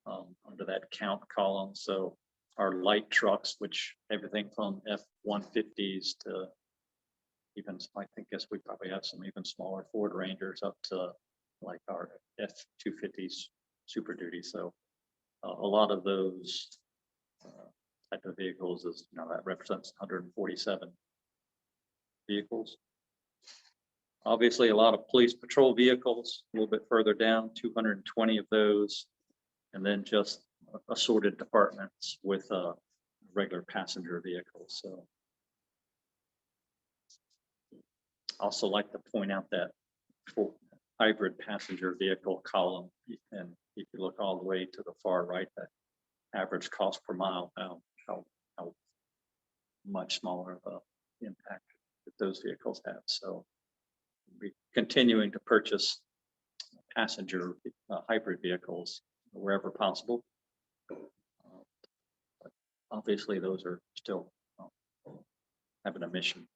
[SPEAKER 4] under that count column. So our light trucks, which everything from F-150s to even, I guess we probably have some even smaller Ford Rangers up to like our F-250s Super Duty. So a lot of those type of vehicles is, that represents 147 vehicles. Obviously, a lot of police patrol vehicles, a little bit further down, 220 of those, and then just assorted departments with regular passenger vehicles. So also like to point out that for hybrid passenger vehicle column, and if you look all the way to the far right, that average cost per mile, how much smaller of a impact that those vehicles have. So we're continuing to purchase passenger hybrid vehicles wherever possible. But obviously, those are still having a mission.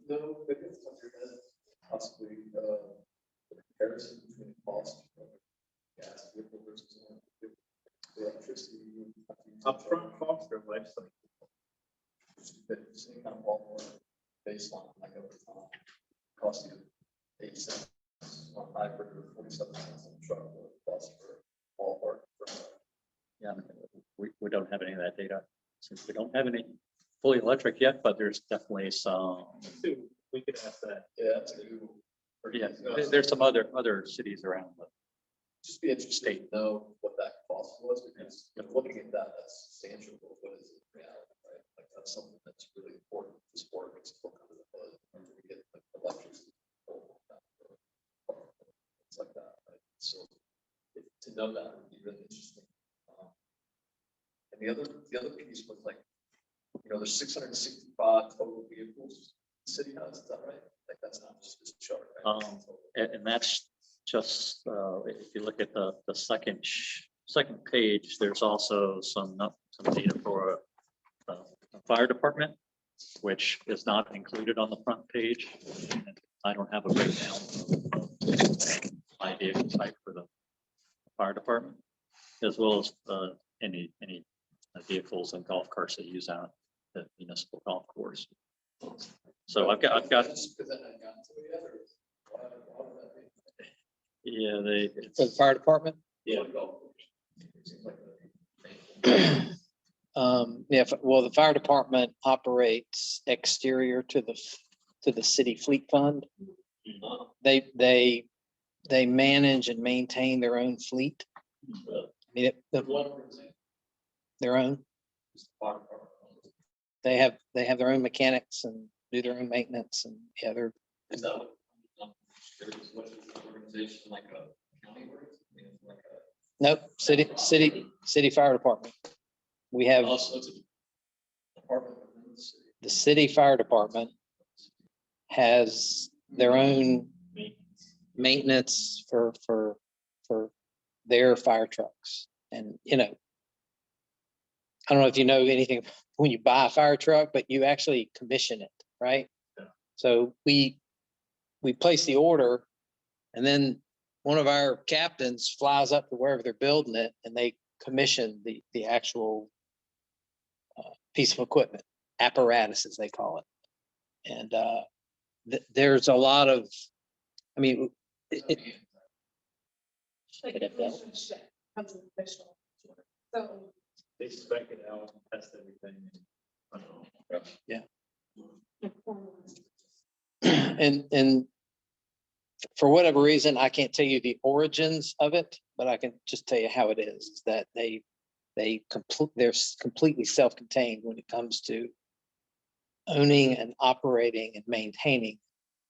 [SPEAKER 7] No, but it's possibly the comparison between cost of gas vehicle versus electricity. Upfront cost or life cycle?
[SPEAKER 9] Kind of all baseline, like over time, cost you 8 cents on hybrid or 47 cents on truck or bus for ballpark.
[SPEAKER 4] Yeah, we don't have any of that data, since we don't have any fully electric yet, but there's definitely some.
[SPEAKER 7] We could ask that.
[SPEAKER 9] Yeah, it's new.
[SPEAKER 4] Yeah, there's some other cities around, but
[SPEAKER 9] Just be interesting to know what that cost was, because if looking at that, that's substantial, but what is it in reality, right? Like, that's something that's really important to sport, makes people come to the buzz, when we get like electricity. It's like that, right? So to know that would be really interesting. And the other piece was like, there's 665 total vehicles the city has, is that right? Like, that's not just this chart, right?
[SPEAKER 4] and that's just, if you look at the second page, there's also some data for the fire department, which is not included on the front page. And I don't have a breakdown of my vehicle type for the fire department, as well as any vehicles and golf carts they use out at the municipal golf course. So I've got,
[SPEAKER 9] Just because that hadn't gotten to it yet, or why would that be?
[SPEAKER 4] yeah,
[SPEAKER 6] For the fire department?
[SPEAKER 9] Yeah.
[SPEAKER 6] Yeah, well, the fire department operates exterior to the city fleet fund. They manage and maintain their own fleet. I mean, their own. They have their own mechanics and do their own maintenance, and yeah, they're.
[SPEAKER 9] Is that what, what is the organization like a county or is it like a?
[SPEAKER 6] Nope, city fire department. We have
[SPEAKER 9] Also, it's a department within the city.
[SPEAKER 6] the city fire department has their own maintenance for their fire trucks. And, I don't know if you know anything when you buy a fire truck, but you actually commission it, right?
[SPEAKER 9] Yeah.
[SPEAKER 6] So we place the order, and then one of our captains flies up to wherever they're building it, and they commission the actual piece of equipment, apparatus as they call it. And there's a lot of, I mean,
[SPEAKER 5] Like a relationship, comes official. So
[SPEAKER 7] They spec it out, test everything. I don't know.
[SPEAKER 6] and for whatever reason, I can't tell you the origins of it, but I can just tell you how it is that they're completely self-contained when it comes to owning and operating and maintaining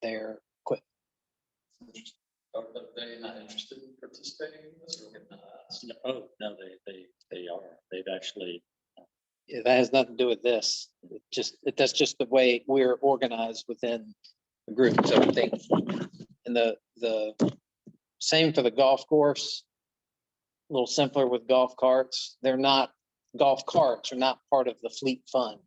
[SPEAKER 6] their equipment.
[SPEAKER 9] Are they not interested in participating in this or we're not asked?
[SPEAKER 4] oh no, they are. They've actually.
[SPEAKER 6] Yeah, that has nothing to do with this. That's just the way we're organized within the group. So I think, and the same for the golf course. A little simpler with golf carts. Golf carts are not part of the fleet fund.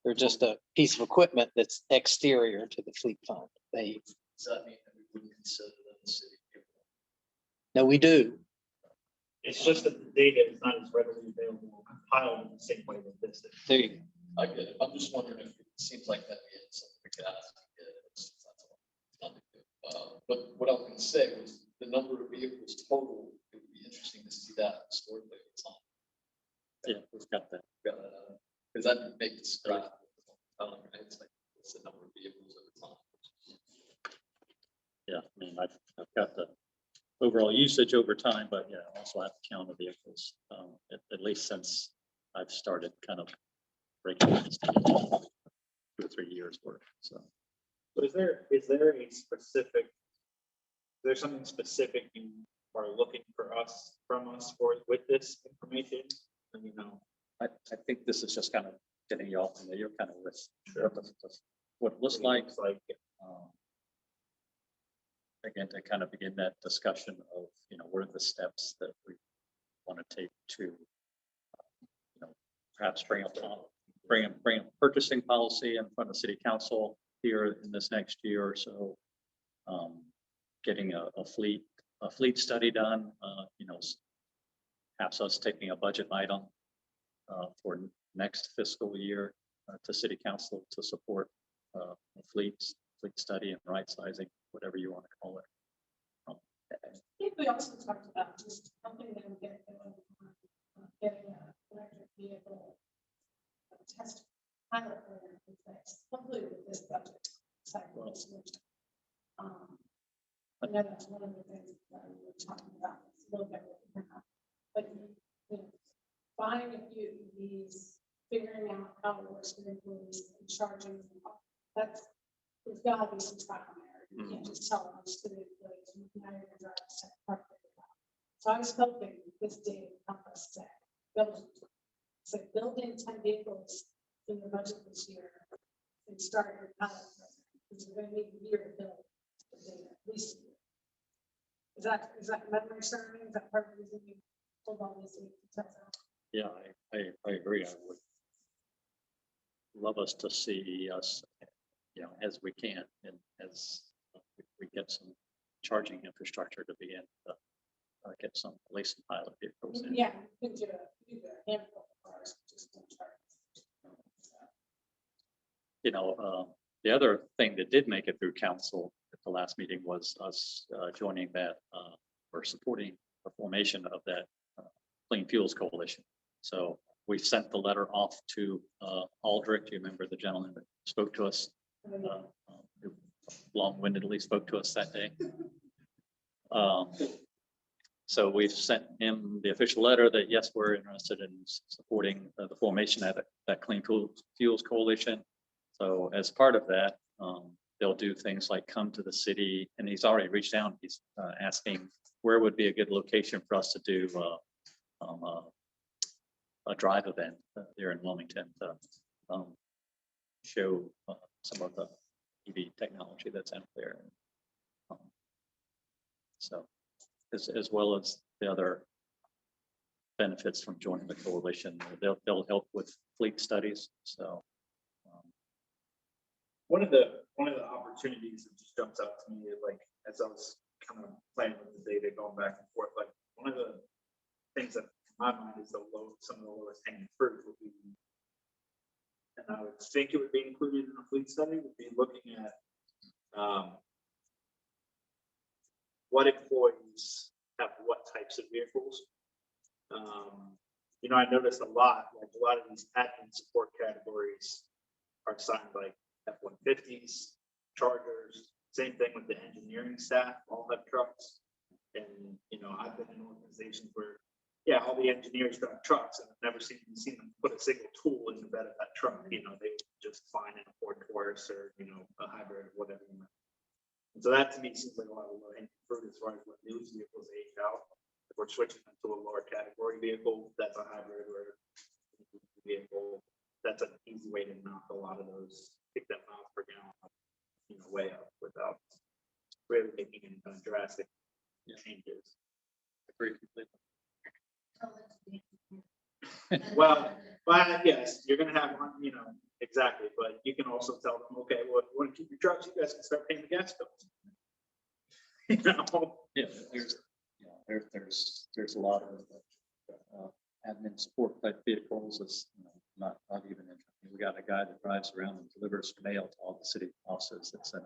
[SPEAKER 6] They're just a piece of equipment that's exterior to the fleet fund.
[SPEAKER 9] Does that mean that we wouldn't consider them the city?
[SPEAKER 6] No, we do.
[SPEAKER 7] It's just that the data is not as readily available, or compiled in the same way that this is.
[SPEAKER 6] There you go.
[SPEAKER 9] I get it. I'm just wondering if it seems like that is something we could ask. But what I was going to say was the number of vehicles total, it would be interesting to see that historically over time.
[SPEAKER 4] Yeah, we've got that.
[SPEAKER 9] Because that would make this graph. It's like, what's the number of vehicles over time?
[SPEAKER 4] Yeah, I mean, I've got the overall usage over time, but yeah, I also have to count the vehicles, at least since I've started kind of breaking this down, 2 or 3 years worth. So
[SPEAKER 7] But is there something specific you are looking from us with this information? And,
[SPEAKER 4] I think this is just kind of getting you all familiar kind of with what it looks like. Again, to kind of begin that discussion of, what are the steps that we want to take to, perhaps bring a purchasing policy in front of city council here in this next year or so. Getting a fleet study done, perhaps us taking a budget item for next fiscal year to city council to support fleet study and right sizing, whatever you want to call it.
[SPEAKER 5] think we also talked about just helping them get going on getting an electric vehicle test pilot program in place, hopefully with this budget cycle. I know that's one of the things that we were talking about. It's a little bit different, but you know, buying a few EVs, figuring out how it works with employees and charging them, that's, there's gotta be some trial and error. You can't just tell them to the employees, now you're gonna drive a second car. So I was hoping this data would help us say, build in 10 vehicles in the budget this year and start your pilot program, because we're gonna need a year to build the data, at least a year. Is that memory serving? Is that part of the reason you hold on this week to test out?
[SPEAKER 4] Yeah, I agree. I would love us to see us, as we can, and as we get some charging infrastructure to begin to get some at least some pilot vehicles in.
[SPEAKER 5] Yeah, you can do a handful of cars, just don't charge.
[SPEAKER 4] The other thing that did make it through council at the last meeting was us joining that or supporting the formation of that Clean Fuels Coalition. So we sent the letter off to Aldrich. You remember the gentleman that spoke to us, who long-windedly spoke to us that day. So we've sent him the official letter that yes, we're interested in supporting the formation of that Clean Fuels Coalition. So as part of that, they'll do things like come to the city, and he's already reached out. He's asking where would be a good location for us to do a drive event here in Wilmington to show some of the EV technology that's out there. So as well as the other benefits from joining the coalition, they'll help with fleet studies. So
[SPEAKER 7] One of the opportunities that just jumps out to me is like, as I was kind of playing with the data, going back and forth, like one of the things that in my mind is some of the lowest hanging fruit would be, and I would think it would be included in a fleet study, would be looking at what employees have what types of vehicles. I noticed a lot of these admin support categories are assigned like F-150s, Chargers, same thing with the engineering staff, all have trucks. And, I've been in organizations where, all the engineers drive trucks, and I've never seen them put a single tool in the bed of that truck. They would just find in a Ford Taurus or, a hybrid or whatever. And so that to me seems like a lot of low-hanging fruit as far as what news vehicles age out. If we're switching them to a lower category vehicle, that's a hybrid or a vehicle. That's an easy way to knock a lot of those, pick that miles per gallon, way up without really making any kind of drastic changes.
[SPEAKER 4] agree completely.
[SPEAKER 7] Well, yes, you're gonna have one, exactly, but you can also tell them, okay, well, if you want to keep your trucks, you guys can start paying the gas bills.
[SPEAKER 4] Yeah, there's a lot of admin support type vehicles. It's not even. We got a guy that drives around and delivers mail to all the city offices that's in a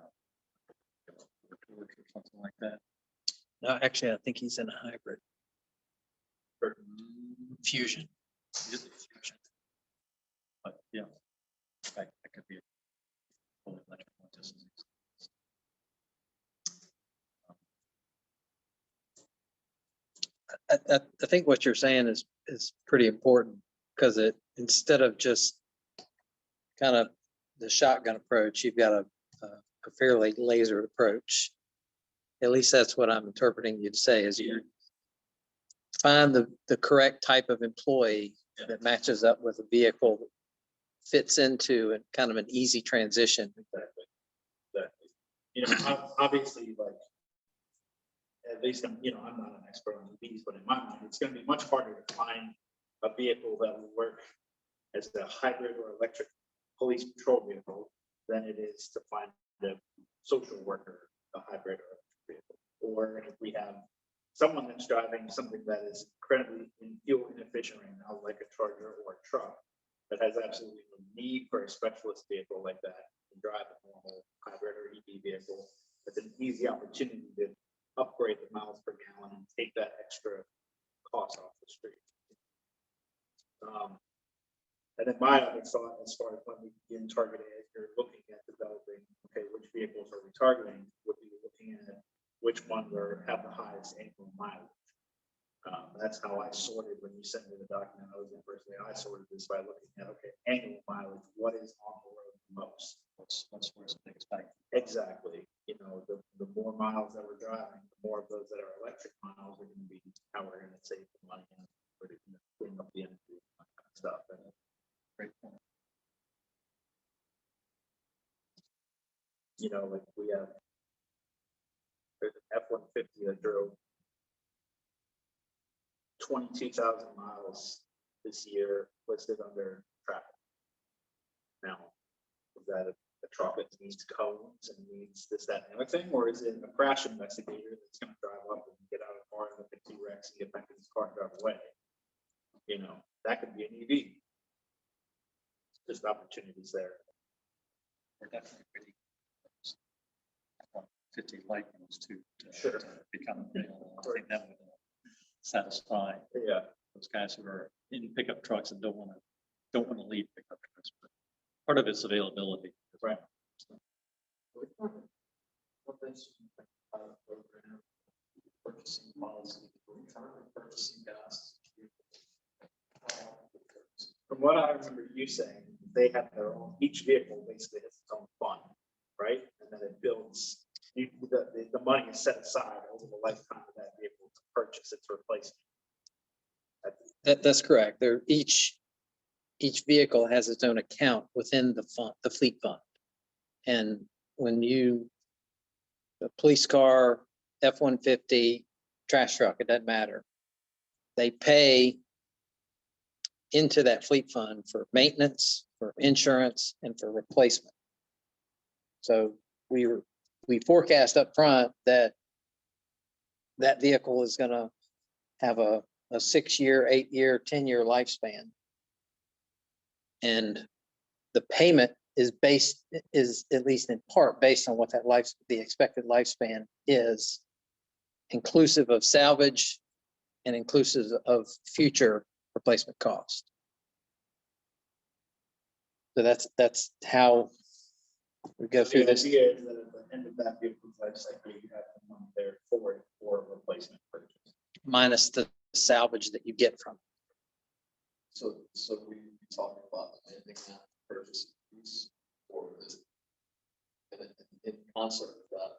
[SPEAKER 4] or something like that.
[SPEAKER 6] No, actually, I think he's in a hybrid. Fusion.
[SPEAKER 4] But yeah, that could be a fully electric one.
[SPEAKER 6] I think what you're saying is pretty important, because instead of just kind of the shotgun approach, you've got a fairly laser approach. At least that's what I'm interpreting you to say, is you find the correct type of employee that matches up with a vehicle that fits into and kind of an easy transition.
[SPEAKER 7] Exactly. Obviously, like, at least I'm not an expert on EVs, but in my mind, it's going to be much harder to find a vehicle that will work as a hybrid or electric police patrol vehicle than it is to find a social worker, a hybrid or electric vehicle. Or if we have someone that's driving something that is incredibly fuel inefficient right now, like a Charger or a truck, that has absolutely no need for a specialist vehicle like that to drive a normal hybrid or EV vehicle, it's an easy opportunity to upgrade the miles per gallon and take that extra cost off the street. And then my other thought, as far as when we begin targeting, if you're looking at developing, okay, which vehicles are we targeting, would be looking at which ones have the highest annual mileage. That's how I sorted when you sent me the document. I was the first day I sorted this by looking at, okay, annual mileage, what is on the road the most?
[SPEAKER 4] What's where it's the biggest bang?
[SPEAKER 7] Exactly. You know, the more miles that we're driving, the more of those that are electric miles are going to be how we're going to save the money and clean up the energy and that kind of stuff. And
[SPEAKER 4] Great point.
[SPEAKER 7] you know, like there's an F-150 that drove 22,000 miles this year listed under traffic. Now, is that a truck that needs cones and needs this, that, and the other thing, or is it a crash investigator that's going to drive up and get out of the car and look at T-Rex and get back in his car and drive away? You know, that could be an EV. There's opportunities there.
[SPEAKER 4] We're definitely pretty 50 light ones to
[SPEAKER 7] Sure.
[SPEAKER 4] to become available. I think that would satisfy
[SPEAKER 7] Yeah.
[SPEAKER 4] those guys who are in pickup trucks and don't want to leave pickup trucks. But part of it's availability.
[SPEAKER 7] Right.
[SPEAKER 9] Purchasing policy, purchasing gas.
[SPEAKER 7] From what I remember you saying, they have their own, each vehicle basically has its own fund, right? And then it builds, the money is set aside over the lifetime of that vehicle to purchase its replacement.
[SPEAKER 6] That's correct. Each vehicle has its own account within the fund, the fleet fund. And when the police car, F-150, trash truck, it doesn't matter. They pay into that fleet fund for maintenance, for insurance, and for replacement. So we forecast up front that vehicle is going to have a 6-year, 8-year, 10-year lifespan. And the payment is at least in part based on what the expected lifespan is, inclusive of salvage and inclusive of future replacement cost. So that's how we go through
[SPEAKER 7] The
[SPEAKER 6] this.
[SPEAKER 7] idea is that at the end of that vehicle's life cycle, you have the money there for replacement purchase.
[SPEAKER 6] Minus the salvage that you get from it.
[SPEAKER 9] So we talking about amending that purchase piece, or is it in concert with that?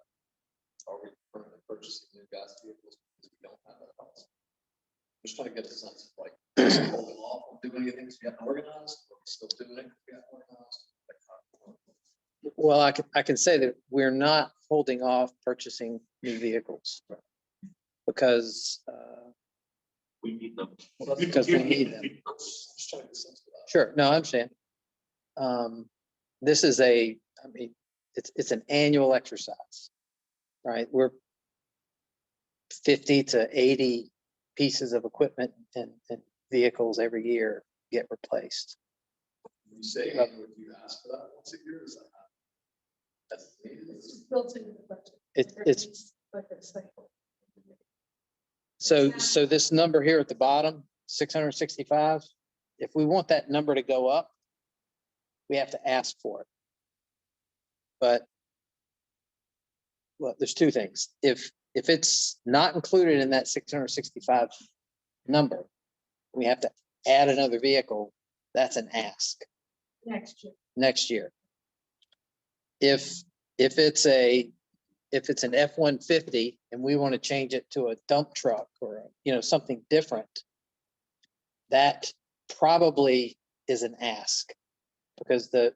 [SPEAKER 9] Are we currently purchasing new gas vehicles because we don't have that policy? Just trying to get a sense of like, holding off on doing anything because we haven't organized, or we still doing it because we haven't organized?
[SPEAKER 6] Well, I can say that we're not holding off purchasing new vehicles because
[SPEAKER 7] We need them.
[SPEAKER 6] because we need them.
[SPEAKER 9] Just trying to get a sense of that.
[SPEAKER 6] Sure. No, I understand. This is it's an annual exercise, right? We're 50 to 80 pieces of equipment and vehicles every year get replaced.
[SPEAKER 9] You say, would you ask for that once a year? Is that? That's
[SPEAKER 5] It's built into the budget.
[SPEAKER 6] It's
[SPEAKER 5] Budget cycle.
[SPEAKER 6] so this number here at the bottom, 665, if we want that number to go up, we have to ask for it. But well, there's two things. If it's not included in that 665 number, we have to add another vehicle. That's an ask
[SPEAKER 5] Next year.
[SPEAKER 6] If it's an F-150 and we want to change it to a dump truck or something different, that probably is an ask because the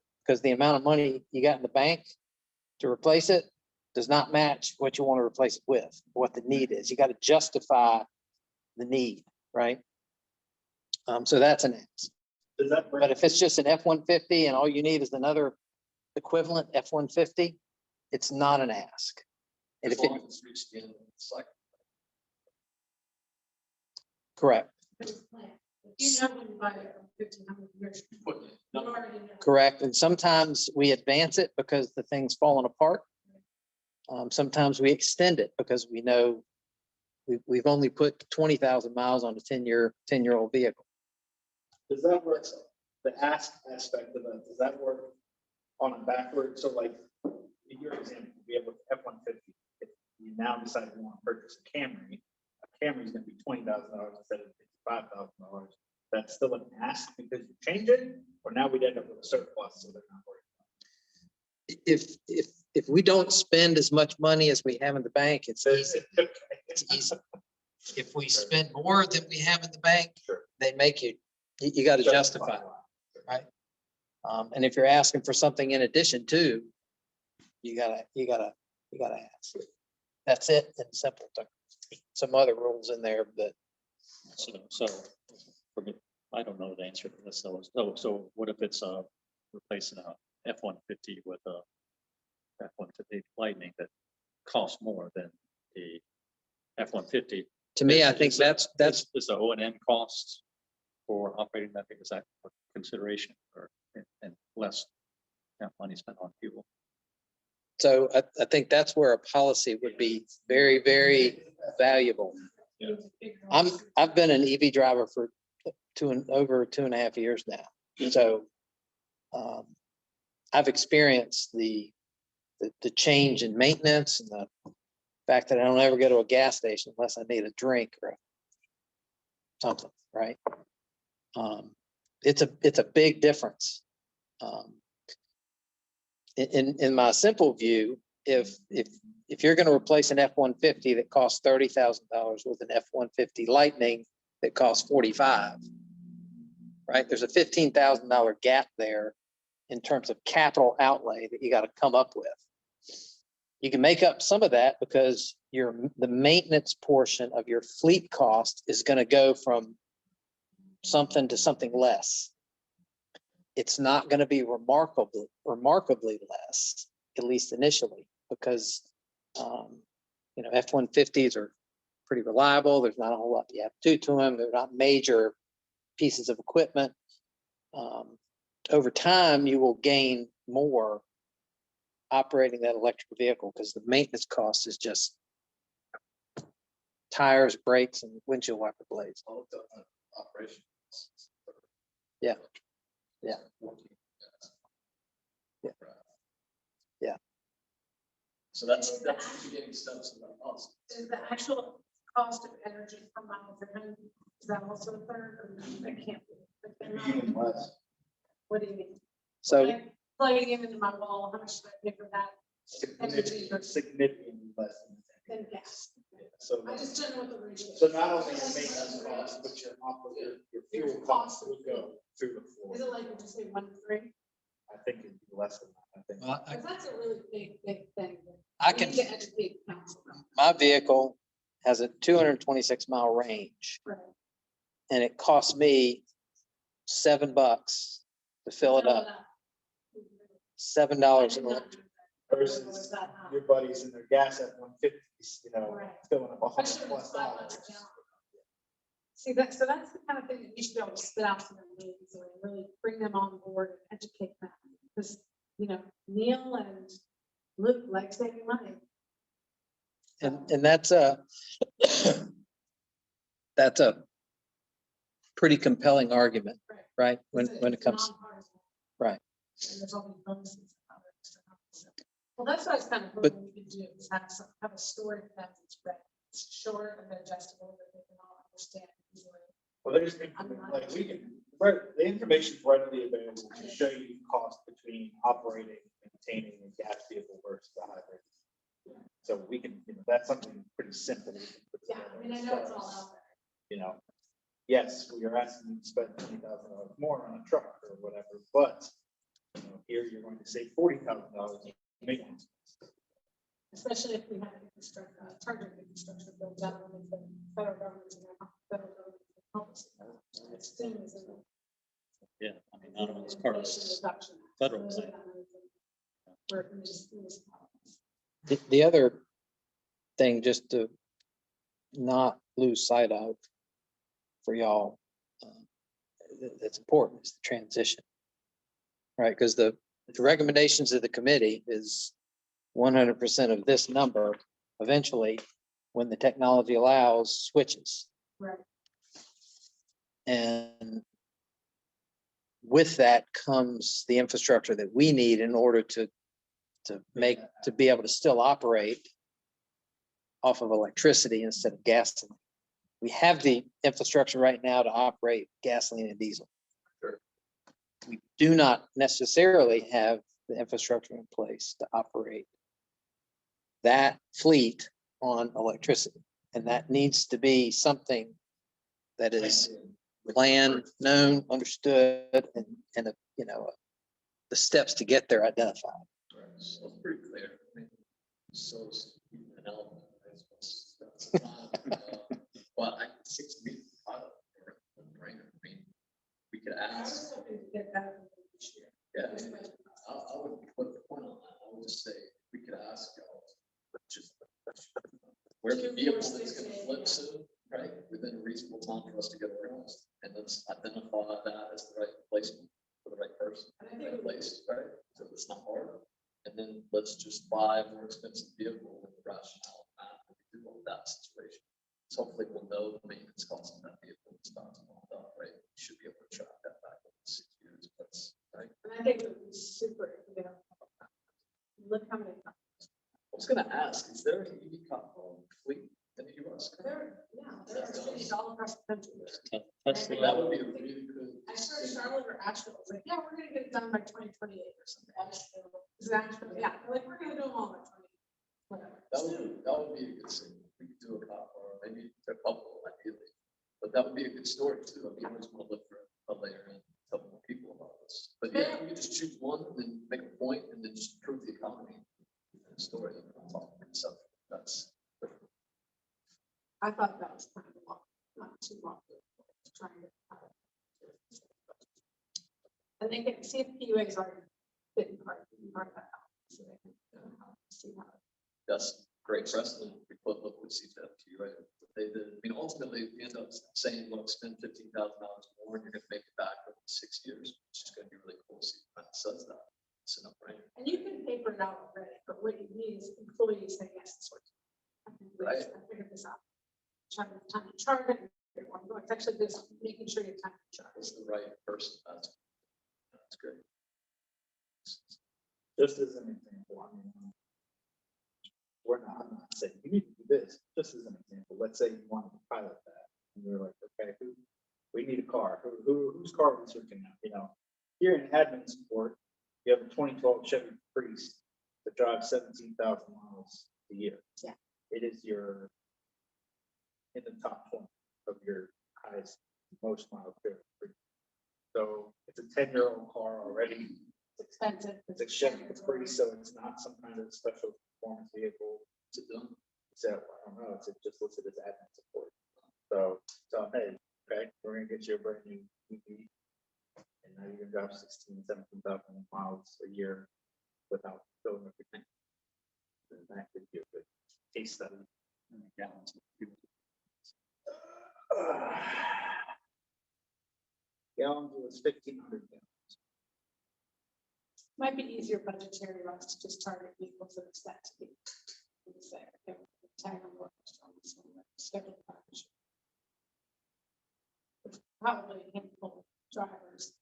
[SPEAKER 6] amount of money you got in the bank to replace it does not match what you want to replace it with, what the need is. You got to justify the need, right? So that's an ask.
[SPEAKER 7] Does that bring
[SPEAKER 6] But if it's just an F-150 and all you need is another equivalent F-150, it's not an ask. And
[SPEAKER 9] As
[SPEAKER 6] if it,
[SPEAKER 9] long as it's reached the end of the cycle.
[SPEAKER 6] correct,
[SPEAKER 5] You know when you buy it from 1,500 years.
[SPEAKER 9] You put it-
[SPEAKER 5] You already know.
[SPEAKER 6] correct. And sometimes we advance it because the thing's falling apart. Sometimes we extend it because we know we've only put 20,000 miles on a 10-year-old vehicle.
[SPEAKER 7] Does that work? The ask aspect of it, does that work on a backward? So like, in your example, we have an F-150. If you now decide you want to purchase a Camry is going to be $20,000 instead of $55,000. That's still an ask because you change it, or now we'd end up with a surplus, so they're not worried.
[SPEAKER 6] If we don't spend as much money as we have in the bank, it's easy. It's easy. If we spend more than we have in the bank,
[SPEAKER 7] Sure.
[SPEAKER 6] they make you got to justify it, right? And if you're asking for something in addition to, you gotta ask. That's it in simple terms. Some other rules in there, but
[SPEAKER 4] So, forget, I don't know the answer to this, so what if it's replacing a F-150 with a F-150 Lightning that costs more than the F-150?
[SPEAKER 6] to me, I think that's
[SPEAKER 4] Is the O&M costs for operating that thing, is that a consideration or, and less money spent on fuel?
[SPEAKER 6] so I think that's where a policy would be very, very valuable. I've been an EV driver for over 2.5 years now. So I've experienced the change in maintenance and the fact that I don't ever go to a gas station unless I need a drink or something, right? It's a big difference. In my simple view, if you're going to replace an F-150 that costs $30,000 with an F-150 Lightning that costs $45,000, right? There's a $15,000 gap there in terms of capital outlay that you got to come up with. You can make up some of that because the maintenance portion of your fleet cost is going to go from something to something less. It's not going to be remarkably less, at least initially, because F-150s are pretty reliable. There's not a whole lot you have to do to them. They're not major pieces of equipment. Over time, you will gain more operating that electric vehicle because the maintenance cost is just tires, brakes, and windshield wiper blades.
[SPEAKER 7] Operation.
[SPEAKER 6] Yeah. Yeah. Yeah.
[SPEAKER 9] So that's getting stuff.
[SPEAKER 5] Is the actual cost of energy per mile driven, is that also a third, or that can't be? But they're not-
[SPEAKER 7] Even less.
[SPEAKER 5] What do you mean?
[SPEAKER 6] So
[SPEAKER 5] Like, plugging it into my wall, how much do I pay for that?
[SPEAKER 7] Significantly less
[SPEAKER 5] Then gas.
[SPEAKER 7] So,
[SPEAKER 5] I just don't know what the ratio is.
[SPEAKER 7] so not only your maintenance costs, but your fuel costs would go through the floor.
[SPEAKER 5] Is it like, would you say 1 to 3?
[SPEAKER 7] I think it'd be less than that. I think.
[SPEAKER 6] well,
[SPEAKER 5] Because that's a really big thing.
[SPEAKER 6] I
[SPEAKER 5] We
[SPEAKER 6] can,
[SPEAKER 5] need to educate council.
[SPEAKER 6] my vehicle has a 226-mile range,
[SPEAKER 5] Right.
[SPEAKER 6] and it costs me $7 to fill it up. $7 an electric.
[SPEAKER 7] Versus your buddies in their gas at 150s,
[SPEAKER 5] Right.
[SPEAKER 7] filling up
[SPEAKER 5] I should have
[SPEAKER 7] $100+ dollars.
[SPEAKER 5] See, that's the kind of thing that you should be able to spit out to their meetings and really bring them on board and educate them. Because, Neil and Luke like saving money.
[SPEAKER 6] And that's a pretty compelling argument, right? When it comes,
[SPEAKER 5] nonpartisan.
[SPEAKER 6] right.
[SPEAKER 5] And there's all these bonuses. and other extra benefits. Well, that's what I was kind of
[SPEAKER 6] But-
[SPEAKER 5] hoping we could do, is have a story that that's read. It's short and digestible, that they can all understand easily.
[SPEAKER 7] Well, there's, like, the information's readily available to show you the cost between operating, maintaining a gas vehicle versus a hybrid. So we can, that's something pretty simple. we can put
[SPEAKER 5] Yeah,
[SPEAKER 7] together
[SPEAKER 5] I mean, I
[SPEAKER 7] as
[SPEAKER 5] know
[SPEAKER 7] far
[SPEAKER 5] it's all
[SPEAKER 7] as,
[SPEAKER 5] out there.
[SPEAKER 7] Yes, we are asking you to spend $20,000 more on a truck or whatever, but here you're going to save $40,000 in maintenance.
[SPEAKER 5] Especially if we have infrastructure, charging infrastructure built out with the federal government and the federal government helps. It's soon as a
[SPEAKER 4] Yeah, I mean, none of it's part of
[SPEAKER 5] Inflation
[SPEAKER 4] this
[SPEAKER 5] reduction.
[SPEAKER 4] federal thing.
[SPEAKER 5] For municipalities.
[SPEAKER 6] The other thing, just to not lose sight of for y'all, that's important, is the transition. Right, because the recommendations of the committee is 100% of this number eventually, when the technology allows, switches.
[SPEAKER 5] Right.
[SPEAKER 6] And with that comes the infrastructure that we need in order to be able to still operate off of electricity instead of gasoline. We have the infrastructure right now to operate gasoline and diesel. We do not necessarily have the infrastructure in place to operate that fleet on electricity. And that needs to be something that is planned, known, understood, and the steps to get there identified.
[SPEAKER 9] Right, so it's pretty clear. I mean, so it's an element. But I 6 weeks pilot or a brainer. I mean, we could
[SPEAKER 5] I was
[SPEAKER 9] ask.
[SPEAKER 5] hoping to get that this year.
[SPEAKER 9] Yeah, I would put the point on that. I would just say we could ask y'all just where the vehicle is going to flip soon, right? Within a reasonable time for us to get aroused, and let's identify that as the right placement for the right person, the right place, right? So it's not hard. And then let's just buy a more expensive vehicle with the rationale of that situation. So hopefully we'll know the maintenance costs of that vehicle. It's not up, right? You should be able to track that back in 6 years, but right.
[SPEAKER 5] And I think it would be super, look how many.
[SPEAKER 9] I was gonna ask, is there an EV cop fleet in the US?
[SPEAKER 5] There's cities all across the country.
[SPEAKER 4] Tesla.
[SPEAKER 9] That would be a really good.
[SPEAKER 5] I saw Charlotte or Asheville, it's like, yeah, we're gonna get it done by 2028 or something. Asheville, is it Asheville? Yeah, they're like, we're gonna do them all by 20, whatever.
[SPEAKER 9] That would be a good thing. We could do a cop or maybe a couple ideally. But that would be a good story too. I mean, I just want to look for a layer and tell more people about this. But yeah, we could just choose one and then make a point and then just prove the economy and the story. So that's.
[SPEAKER 5] I thought that was kind of long, not too long. Trying to. I think it, see if PUA's already been part of that. So they can see how.
[SPEAKER 9] That's great precedent. We put liquid CFP, right? They did. I mean, ultimately, we end up saying, look, spend $15,000 more and you're going to make it back in 6 years. It's just going to be really cool. See if it says that. It's enough, right?
[SPEAKER 5] And you can paper it out already, but what you need is employees saying yes, this works.
[SPEAKER 9] Right.
[SPEAKER 5] I figured this out. Trying to time to charge it. It's actually just making sure you time to charge.
[SPEAKER 9] It's the right person. That's great.
[SPEAKER 7] Just as an example, I mean, I'm not saying you need to do this, just as an example, let's say you wanted to pilot that, and you're like, okay, we need a car, whose car are we searching out, you know? Here in admin support, you have a 2012 Chevy Priest that drives 17,000 miles a year.
[SPEAKER 5] Yeah.
[SPEAKER 7] It is in the top 20 of your highest, most miles driven. So it's a 10-year-old car already.
[SPEAKER 5] It's expensive.
[SPEAKER 7] It's a Chevy Priest, so it's not some kind of special performance vehicle.
[SPEAKER 9] Sit down.
[SPEAKER 7] So I don't know, it's just listed as admin support. So hey, okay, we're gonna get you a brand new EV. And now you're gonna drive 17,000 miles a year without filling up your tank. And that could be a good case study. Gallons was 1,500 gallons.
[SPEAKER 5] Might be easier budgetary runs to just target vehicles that expect to be. Say, okay, tag on board, scheduled package. Probably a handful of drivers.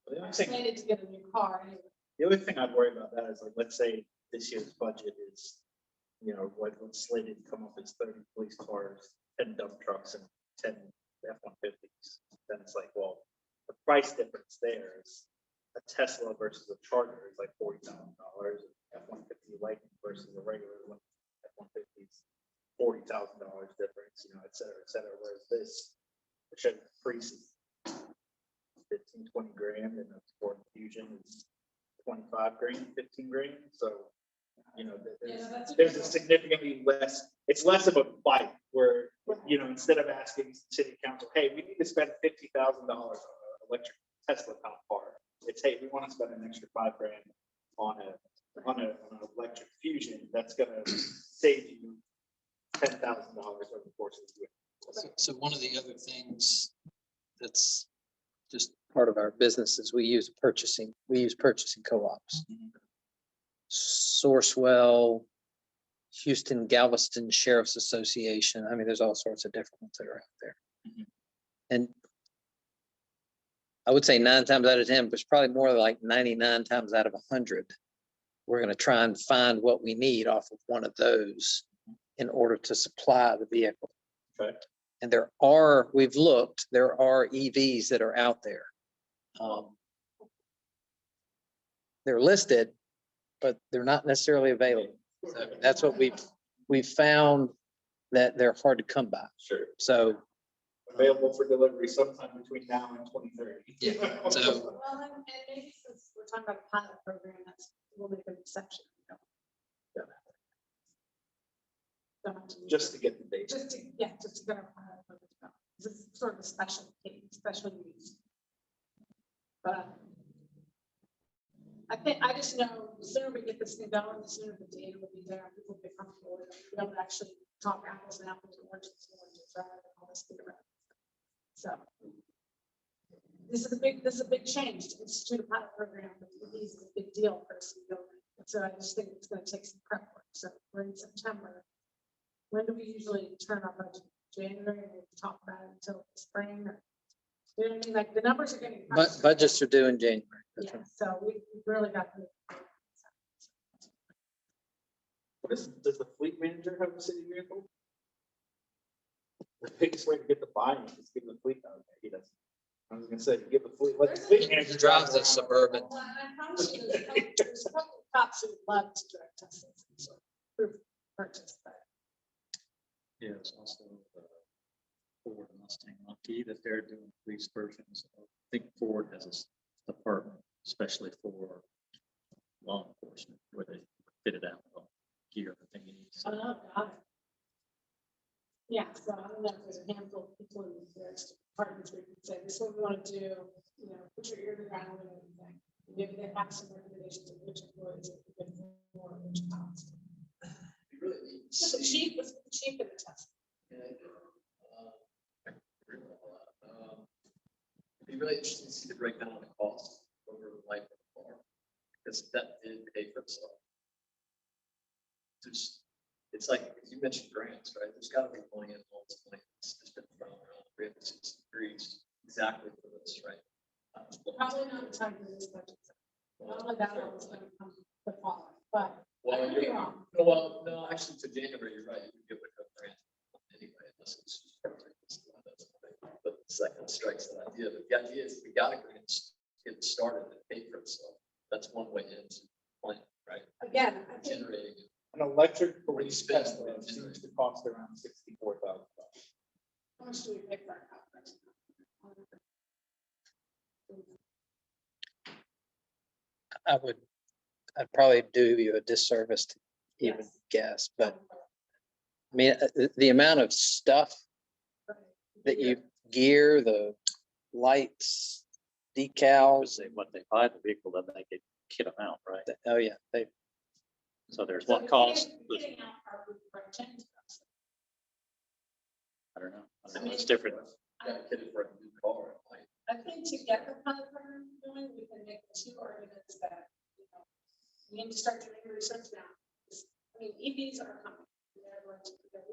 [SPEAKER 7] The only thing-
[SPEAKER 5] Slated to get a new car. Anyway.
[SPEAKER 7] The other thing I'd worry about that is like, let's say this year's budget is, you know, what's slated to come up is 30 police cars, 10 dump trucks and 10 F-150s. Then it's like, well, the price difference there is a Tesla versus a Charger is like $40,000. F-150 Lightning versus a regular F-150 is $40,000 difference, you know, et cetera. Whereas this, the Chevy Priest is 15, 20 grand, and the Ford Fusion is 25 grand, 15 grand. So, you know, there's a significantly less, it's less of a fight where, you know, instead of asking city council, hey, we need to spend $50,000 on an electric Tesla car. It's, hey, we want to spend an extra $5 grand on an electric Fusion that's going to save you $10,000 over the course of the year.
[SPEAKER 6] So one of the other things that's just part of our business is we use purchasing co-ops. Sourcewell, Houston Galveston Sheriff's Association. I mean, there's all sorts of different ones that are out there. And I would say 9 times out of 10, but it's probably more like 99 times out of 100. We're going to try and find what we need off of one of those in order to supply the vehicle.
[SPEAKER 9] Okay.
[SPEAKER 6] And we've looked, there are EVs that are out there. They're listed, but they're not necessarily available. So that's what we've found, that they're hard to come by.
[SPEAKER 9] Sure.
[SPEAKER 6] So
[SPEAKER 7] Available for delivery sometime between now and 2030.
[SPEAKER 6] Yeah, so-
[SPEAKER 5] Well, and maybe since we're talking about a pilot program, we'll make an exception. Don't have to-
[SPEAKER 7] Just to get the data.
[SPEAKER 5] Just to get a pilot program. This is sort of a special case, special use. But I just know the sooner we get this thing going, the sooner the data will be there, people will be comfortable with it, be able to actually talk apples and apples, oranges and oranges, right? And all this together. So this is a big change to institute a pilot program. It's a big deal for us to go. So I just think it's going to take some prep work. So we're in September. When do we usually turn our budget? January, and we talk about it until the spring? Or, you know what I mean? Like the numbers are getting.
[SPEAKER 6] but budgets are due in January. That's
[SPEAKER 5] Yeah,
[SPEAKER 6] right.
[SPEAKER 5] so we really got to.
[SPEAKER 7] Does the fleet manager have a city vehicle? The biggest way to get the buy-in is give the fleet. Okay, he doesn't. I was gonna say, give the fleet, let the fleet manager drive
[SPEAKER 6] Drives a
[SPEAKER 7] around.
[SPEAKER 6] Suburban.
[SPEAKER 5] Well, and I promise you, there's a couple of cops who would love to direct test this, so proof purchase, but
[SPEAKER 4] Yeah, it's also Ford Mustang Mach-E that they're doing police versions of. I think Ford has a department, especially for law enforcement, where they fit it out, all gear, everything you need. So
[SPEAKER 5] oh, got it. Yeah, so I don't know if there's a handful of people in the various departments where you can say, this is what we want to do, you know, put your ear to the ground and everything. Maybe they have some recommendations of which employees are good for, which cost. So the chief was the chief in the test.
[SPEAKER 9] It'd be really interesting to see the breakdown of the cost over the life of the car, because that did pay for itself. It's like, you mentioned grants, right? There's got to be money in all this money. It's just been thrown around 360 degrees exactly for this, right?
[SPEAKER 5] Probably not the time for this budget. Not like that was going to come the fall, but
[SPEAKER 9] Well,
[SPEAKER 5] I could be wrong.
[SPEAKER 9] no, actually, to January, you're right. You can give it a grant anyway, unless it's just perfect. But it's that kind of strikes that idea. But the idea is we got a grant, get it started and pay for itself. That's one way into the plan, right?
[SPEAKER 5] Again, I think
[SPEAKER 9] Generating.
[SPEAKER 7] An electric
[SPEAKER 9] Or you
[SPEAKER 7] police
[SPEAKER 9] spend
[SPEAKER 7] Tesla
[SPEAKER 9] it.
[SPEAKER 7] seems to cost around $64,000.
[SPEAKER 5] how much do we pay for our conference?
[SPEAKER 6] I'd probably do you a disservice to even
[SPEAKER 5] Yes.
[SPEAKER 6] guess, but I mean, the amount of stuff that you gear, the lights, decals,
[SPEAKER 4] say what they buy the vehicle, then they get kit them out, right?
[SPEAKER 6] oh yeah,
[SPEAKER 4] So there's
[SPEAKER 5] So
[SPEAKER 4] what cost,
[SPEAKER 5] getting out our roof change.
[SPEAKER 4] I don't know. I don't know, it's different.
[SPEAKER 9] Got kitted for a new car. Like,
[SPEAKER 5] I think to get the pilot program going, we can make two arguments that, you know, we need to start doing research now. I mean, EVs are coming.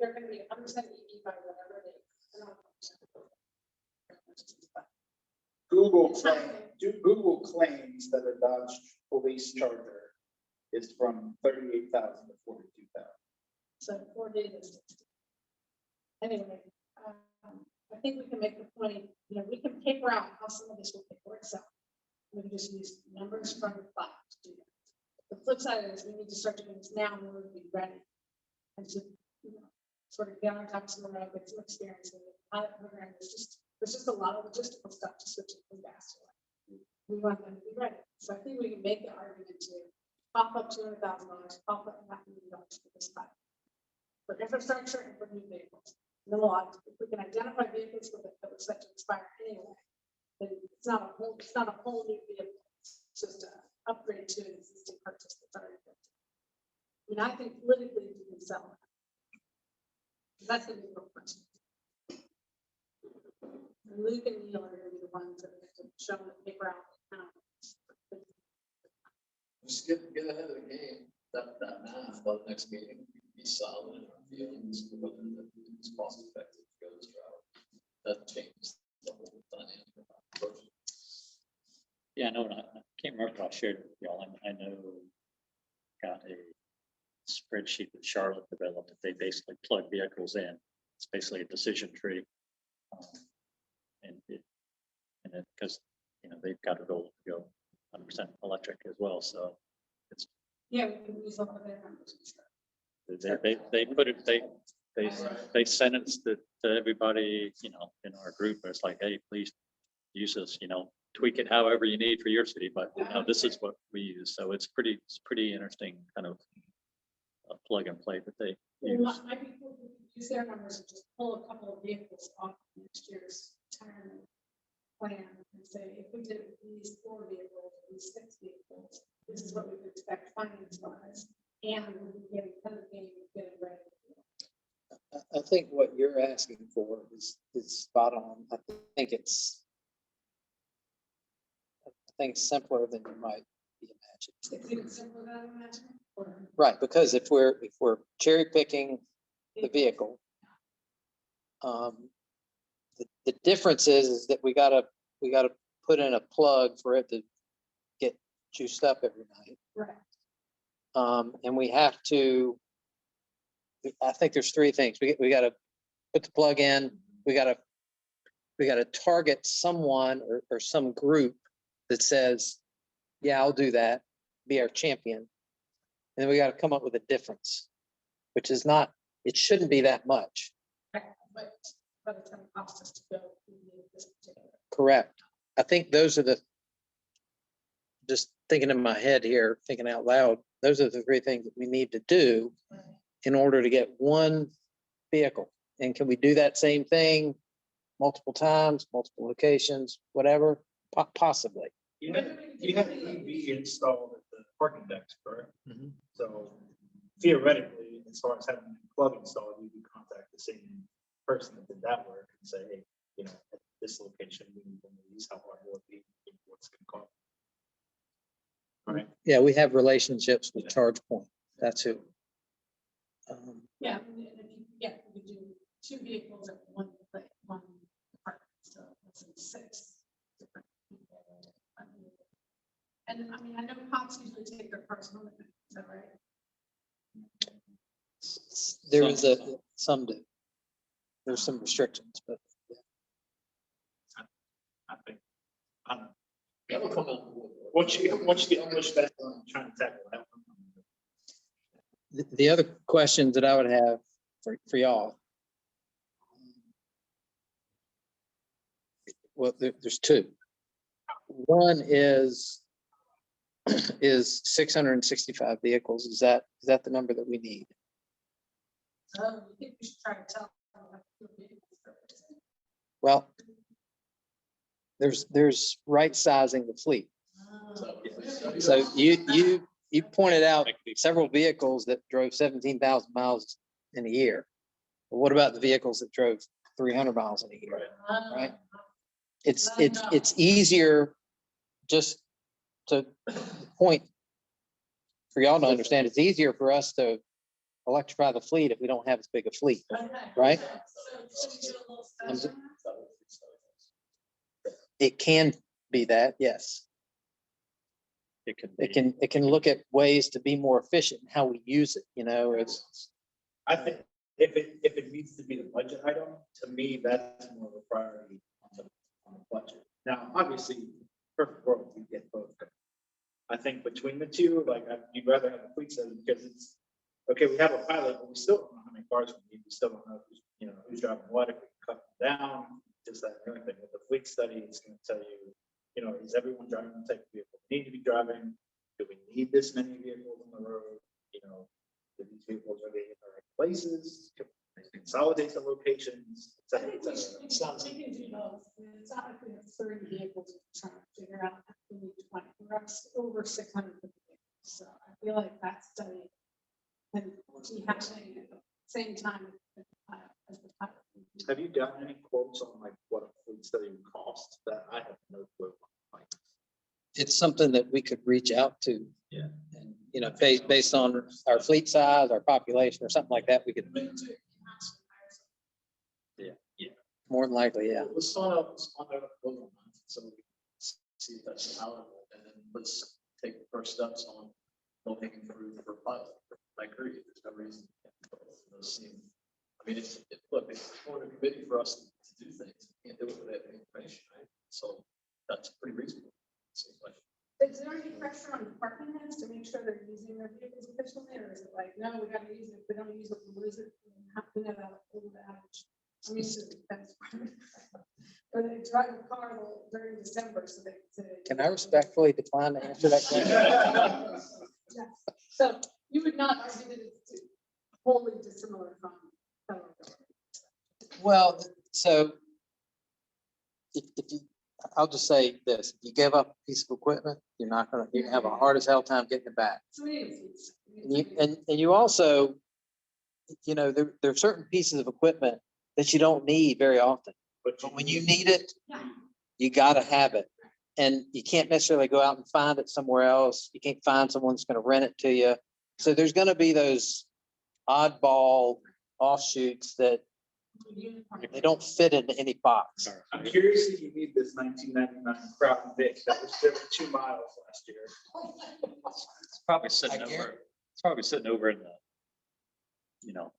[SPEAKER 5] They're going to be 100% EV by whatever they.
[SPEAKER 7] Google claims that a Dodge Police Charger is from 38,000 to 42,000.
[SPEAKER 5] So 4 days. Anyway, I think we can make the point, you know, we can paper out how some of this will pay for itself. We can just use numbers from the cloud to do that. The flip side is we need to start doing this now in order to be ready. And to, you know, sort of get on top of some road, get some experience in the pilot program. There's just a lot of logistical stuff to switch it from gas to electric. We want them to be ready. So I think we can make the argument to pop up $200,000, pop up $500,000 for this pilot. For infrastructure and for new vehicles. And then if we can identify vehicles that are set to expire anyway, then it's not a whole new vehicle. It's just an upgrade to an existing purchase that's already built. I mean, I think politically you can sell it. That's the big question. And Luke and Neil are going to be the ones that are going to show the paper out.
[SPEAKER 9] Just get ahead of the game, that math, by the next meeting, be solid in our feelings, whether it's cost effective to go this route. That changes the whole dynamic of our approach.
[SPEAKER 4] Yeah, no, I can't remember if I shared it with y'all. I know got a spreadsheet that Charlotte developed that they basically plug vehicles in. It's basically a decision tree. And because, you know, they've got a goal to go 100% electric as well. So it's,
[SPEAKER 5] Yeah, we can use some of their numbers.
[SPEAKER 4] they put it, they sentenced it to everybody, you know, in our group. It's like, hey, please use this, you know, tweak it however you need for your city, but you know, this is what we use. So it's pretty interesting kind of plug and play that they use.
[SPEAKER 5] Might be cool if we could use their numbers and just pull a couple of vehicles off next year's retirement plan and say, if we did it with these 4 vehicles, these 6 vehicles, this is what we would expect finance wise, and we'll be getting kind of getting ready.
[SPEAKER 6] I think what you're asking for is spot on. I think it's simpler than you might be imagining.
[SPEAKER 5] It's even simpler than I imagine.
[SPEAKER 6] Right, because if we're cherry picking the vehicle, the difference is that we gotta put in a plug for it to get juiced up every night.
[SPEAKER 5] Right.
[SPEAKER 6] And we have to, I think there's 3 things. We gotta put the plug in, we gotta target someone or some group that says, yeah, I'll do that, be our champion. And then we got to come up with a difference, which is not, it shouldn't be that much.
[SPEAKER 5] But by the time it costs us to go, we need this particular.
[SPEAKER 6] Correct. I think those are just thinking in my head here, thinking out loud, those are the 3 things that we need to do in order to get one vehicle. And can we do that same thing multiple times, multiple locations, whatever? Possibly.
[SPEAKER 7] You had EV installed at the parking decks, correct?
[SPEAKER 6] Mhm.
[SPEAKER 7] So theoretically, as far as having a plug installed, you could contact the same person that did that work and say, hey, you know, at this location, we need one of these, how hard will it be, what's it gonna cost? Right?
[SPEAKER 6] Yeah, we have relationships with ChargePoint. That's who.
[SPEAKER 5] Yeah, and if you, we could do 2 vehicles at one apartment, so that's 6 different people. And I mean, I know cops usually take their cars home, is that right?
[SPEAKER 6] There is some do. There's some restrictions, but
[SPEAKER 7] I think, I don't know.
[SPEAKER 9] That'll come out.
[SPEAKER 7] Once you get pushed back on trying to tackle that one.
[SPEAKER 6] the other questions that I would have for y'all. Well, there's 2. One is 665 vehicles. Is that the number that we need?
[SPEAKER 5] I think we should try to tell them what the vehicles are.
[SPEAKER 6] Well, there's right sizing the fleet. So you pointed out several vehicles that drove 17,000 miles in a year. But what about the vehicles that drove 300 miles in a year? Right? It's easier just to point for y'all to understand. It's easier for us to electrify the fleet if we don't have as big a fleet, right? It can be that, yes. It can look at ways to be more efficient in how we use it, you know, it's.
[SPEAKER 7] I think if it needs to be the budget item, to me, that's more of a priority on the budget. Now, obviously, perfect world, we get both. I think between the 2, like, you'd rather have a fleet study because it's, okay, we have a pilot, but we still don't know how many cars we need. We still don't know who's, you know, who's driving what, if we can cut them down, just that kind of thing. With the fleet study, it's going to tell you, you know, is everyone driving the type of vehicle we need to be driving? Do we need this many vehicles on the road? You know, do these vehicles, are they in the right places? Can we consolidate the locations? Et cetera, et cetera.
[SPEAKER 5] It sounds like we can do those. I mean, it's not like we have 30 vehicles we're trying to figure out how we need 20. We're up over 600 vehicles. So I feel like that study can be happening at the same time as the pilot.
[SPEAKER 7] Have you gotten any quotes on like what a fleet study would cost? That I have no clue. Like,
[SPEAKER 6] It's something that we could reach out to.
[SPEAKER 7] Yeah.
[SPEAKER 6] you know, based on our fleet size, our population or something like that, we could.
[SPEAKER 4] Yeah.
[SPEAKER 6] More than likely, yeah.
[SPEAKER 9] Let's start out on a local month, so we can see if that's palatable, and then let's take the first steps on looking through for pilot. I agree, there's no reason. Those seem, I mean, look, it's for the committee for us to do things, we can't do it without the information, right? So that's pretty reasonable. Seems like.
[SPEAKER 5] Is there any pressure on department heads to make sure they're using their vehicles efficiently, or is it like, no, we gotta use it, if we don't use it, we lose it, we have to have a little bit outage? I mean, it's that's. Or they drive a car during December, so they.
[SPEAKER 6] Can I respectfully decline to answer that question?
[SPEAKER 5] Yeah. So you would not argue that it's wholly dissimilar from federal government?
[SPEAKER 6] Well, so if you, I'll just say this, if you give up a piece of equipment, you're gonna have a hard as hell time getting it back.
[SPEAKER 5] So it is.
[SPEAKER 6] And you also, you know, there are certain pieces of equipment that you don't need very often. But when you need it, you gotta have it. And you can't necessarily go out and find it somewhere else. You can't find someone that's gonna rent it to you. So there's gonna be those oddball offshoots that they don't fit into any box.
[SPEAKER 7] I'm curious if you need this 1999 Crown Vic that was driven 2 miles last year.
[SPEAKER 4] It's probably sitting over in the, you know,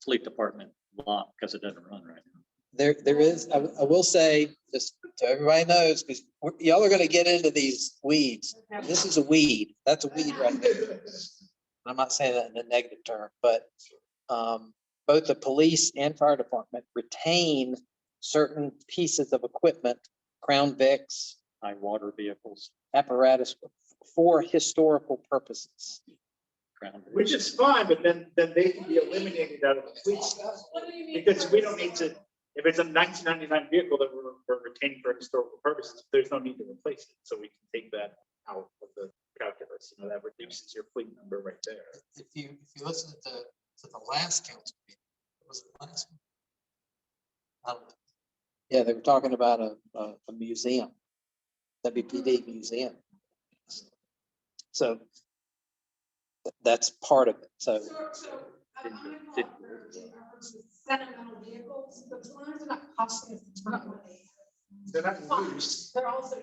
[SPEAKER 4] fleet department lot because it doesn't run right now.
[SPEAKER 6] There is, I will say, just so everybody knows, because y'all are gonna get into these weeds. This is a weed. That's a weed right there. I'm not saying that in a negative term, but both the police and fire department retain certain pieces of equipment, Crown Vics,
[SPEAKER 4] High water vehicles,
[SPEAKER 6] apparatus for historical purposes.
[SPEAKER 4] ground.
[SPEAKER 7] Which is fine, but then they can be eliminated out of the fleet stuff.
[SPEAKER 5] What do you mean?
[SPEAKER 7] Because we don't need to, if it's a 1999 vehicle that we're retaining for historical purposes, there's no need to replace it. So we can take that out of the calculus, you know, that reduces your fleet number right there.
[SPEAKER 6] If you listen to the last council meeting, was it the last one? I don't know. Yeah, they were talking about a museum, WPD museum. So that's part of it. So
[SPEAKER 5] So I'm sentimental vehicles, but as long as they're not costing us a ton of money.
[SPEAKER 7] They're not
[SPEAKER 5] fine.
[SPEAKER 7] used.
[SPEAKER 5] They're also.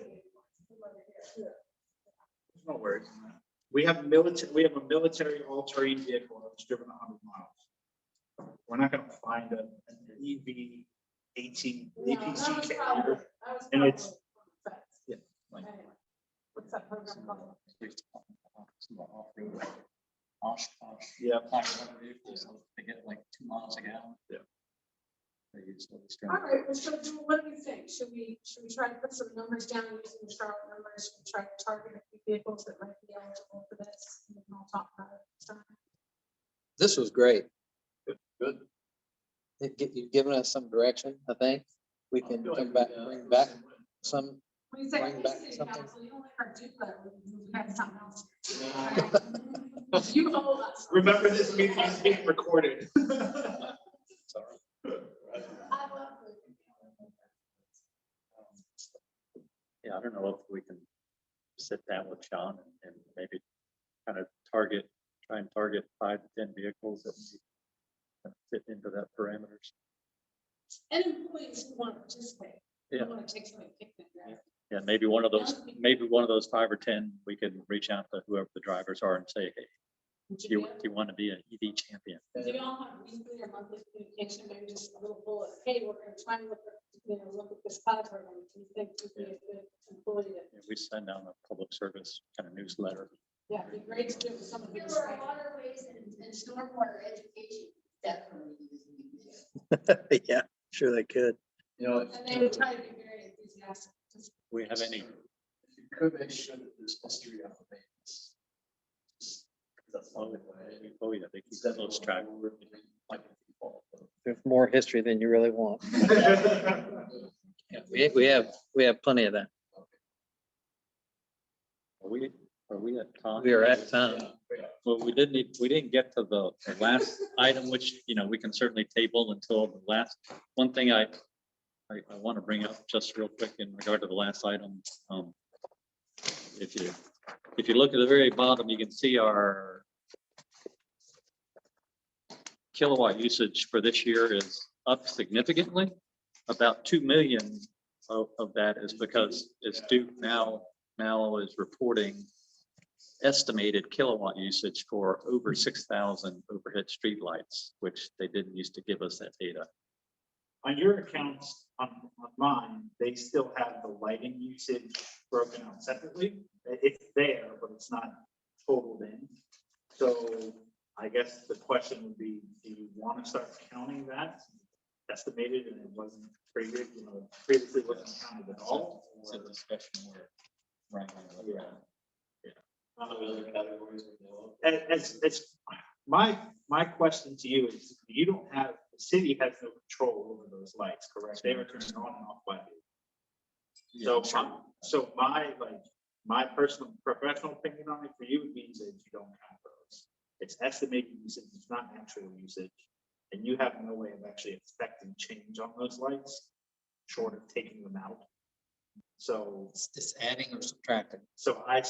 [SPEAKER 7] No worries. We have a military all-terrain vehicle that's driven 100 miles. We're not gonna find an EV 18 APC carrier. And it's- Yeah. like-
[SPEAKER 5] What's that program called?
[SPEAKER 7] Yeah.
[SPEAKER 4] They get like 2 miles a gallon.
[SPEAKER 7] Yeah.
[SPEAKER 4] They use those
[SPEAKER 5] All right, well, so what do we think? Should we try to put some numbers down using the Charlotte numbers? Should we try to target a few vehicles that might be eligible for this? And then I'll talk about it next time.
[SPEAKER 6] this was great.
[SPEAKER 9] Good.
[SPEAKER 6] You've given us some direction, I think. We can come back, bring back some.
[SPEAKER 5] When you say
[SPEAKER 6] Bring back
[SPEAKER 5] city
[SPEAKER 6] something.
[SPEAKER 5] council, you don't like our Duplo, we have something else. You owe us.
[SPEAKER 7] Remember, this meeting is being recorded.
[SPEAKER 4] Sorry.
[SPEAKER 5] I love it.
[SPEAKER 4] Yeah, I don't know if we can sit down with Sean and maybe kind of try and target 5 to 10 vehicles that fit into that parameters.
[SPEAKER 5] And employees who want to participate.
[SPEAKER 4] Yeah.
[SPEAKER 5] Who want to take something picnic. Right?
[SPEAKER 4] Yeah, maybe one of those 5 or 10, we can reach out to whoever the drivers are and say, hey, do you want to be an EV champion?
[SPEAKER 5] Do you all have weekly or monthly communication, maybe just a little bullet, hey, we're going to try and look at this pilot program, do you think would be a good employee?
[SPEAKER 4] Yeah, we send out a public service kind of newsletter.
[SPEAKER 5] Yeah, it'd be great to do it with someone who's.
[SPEAKER 10] There are waterways and stormwater education, definitely.
[SPEAKER 6] Yeah, sure they could.
[SPEAKER 9] You know,
[SPEAKER 5] And they would try to be very enthusiastic.
[SPEAKER 4] We have any,
[SPEAKER 9] you could make sure that there's history of the maintenance.
[SPEAKER 4] oh yeah, they keep close track.
[SPEAKER 6] There's more history than you really want. Yeah, we have plenty of that.
[SPEAKER 4] Are we at time?
[SPEAKER 6] We are at time.
[SPEAKER 4] Well, we didn't get to the last item, which, you know, we can certainly table until the last. One thing I want to bring up just real quick in regard to the last item. If you if you look at the very bottom, you can see our kilowatt usage for this year is up significantly. About 2 million of that is because it's Duke now is reporting estimated kilowatt usage for over 6,000 overhead streetlights, which they didn't used to give us that data.
[SPEAKER 7] On your accounts, on mine, they still have the lighting usage broken out separately. It's there, but it's not totaled in. So I guess the question would be, do you want to start counting that estimated and it wasn't previously wasn't counted at all?
[SPEAKER 4] It's a discussion where. Right.
[SPEAKER 7] Yeah.
[SPEAKER 9] Other categories we know of.
[SPEAKER 7] As my question to you is, you don't have, the city has no control over those lights, correct? They were turned on and off by you. So my personal professional opinion on it for you means that you don't count those. It's estimated usage, it's not actual usage. And you have no way of actually expecting change on those lights, short of taking them out. So
[SPEAKER 6] It's adding or subtracting.
[SPEAKER 7] So I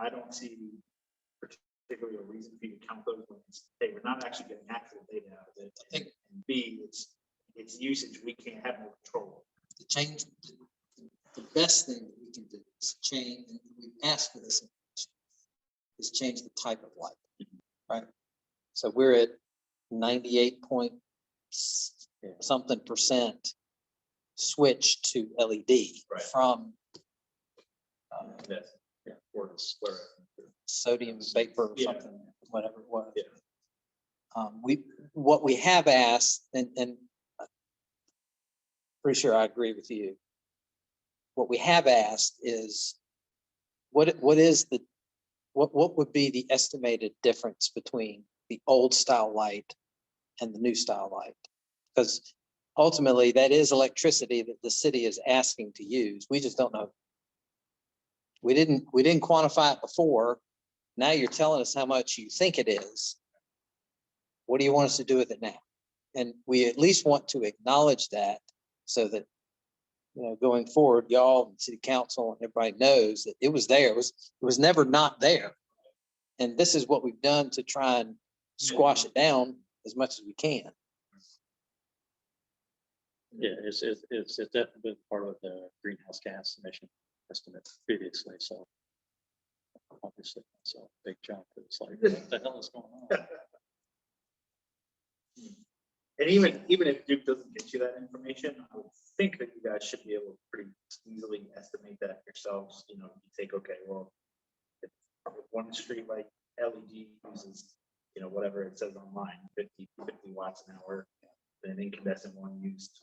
[SPEAKER 7] don't see particularly a reason for you to count those when it's, hey, we're not actually getting actual data out of it. And B, it's usage we can't have no control.
[SPEAKER 11] To change, the best thing that we can do is change, and we ask for this information, is change the type of light, right? So we're at 98 point something percent switch to LED
[SPEAKER 7] Right.
[SPEAKER 11] from
[SPEAKER 7] Yes. Yeah. Or
[SPEAKER 11] sodium vapor or
[SPEAKER 7] Yeah.
[SPEAKER 11] something, whatever it was.
[SPEAKER 7] Yeah.
[SPEAKER 11] What we have asked, and pretty sure I agree with you. What we have asked is, what would be the estimated difference between the old style light and the new style light? Because ultimately that is electricity that the city is asking to use. We just don't know. We didn't quantify it before. Now you're telling us how much you think it is. What do you want us to do with it now? And we at least want to acknowledge that so that, going forward, y'all and city council and everybody knows that it was there. It was never not there. And this is what we've done to try and squash it down as much as we can.
[SPEAKER 4] Yeah, it's definitely been part of the greenhouse gas emission estimate previously, so. Obviously, it's a big jump. It's like, what the hell is going on?
[SPEAKER 7] And even if Duke doesn't get you that information, I would think that you guys should be able to pretty easily estimate that yourselves. You take, okay, well, if one street light LED uses, whatever it says online, 50 watts an hour, then an incandescent one used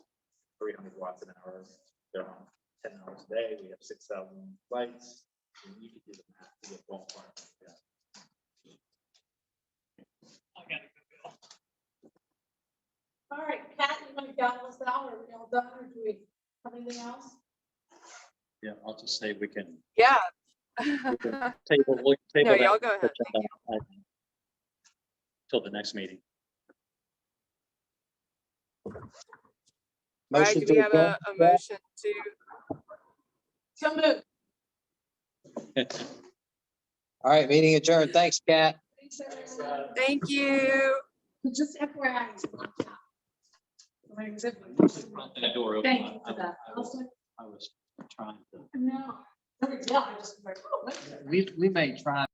[SPEAKER 7] 300 watts an hour. They're on 10 hours a day. We have 6,000 lights. And you could do the math to get ballpark. Yeah.
[SPEAKER 5] I gotta go. All right, Pat, you want to guide us out? Are we all done, or do we have anything else?
[SPEAKER 4] Yeah, I'll just say we can
[SPEAKER 2] Yeah.
[SPEAKER 4] table
[SPEAKER 2] No, y'all
[SPEAKER 4] that
[SPEAKER 2] go ahead.
[SPEAKER 4] agenda till the next meeting.
[SPEAKER 2] All right,
[SPEAKER 11] Motion
[SPEAKER 2] do we
[SPEAKER 11] to
[SPEAKER 2] have a motion to,
[SPEAKER 5] So moved.
[SPEAKER 11] All right, meeting adjourned. Thanks, Kat.
[SPEAKER 5] Thanks, everyone.
[SPEAKER 2] thank you.
[SPEAKER 5] Just FYI.
[SPEAKER 4] That door open.
[SPEAKER 5] Thank you for that.
[SPEAKER 4] I was trying to.
[SPEAKER 5] No. Yeah, I just was like, oh, wait.
[SPEAKER 11] We may try.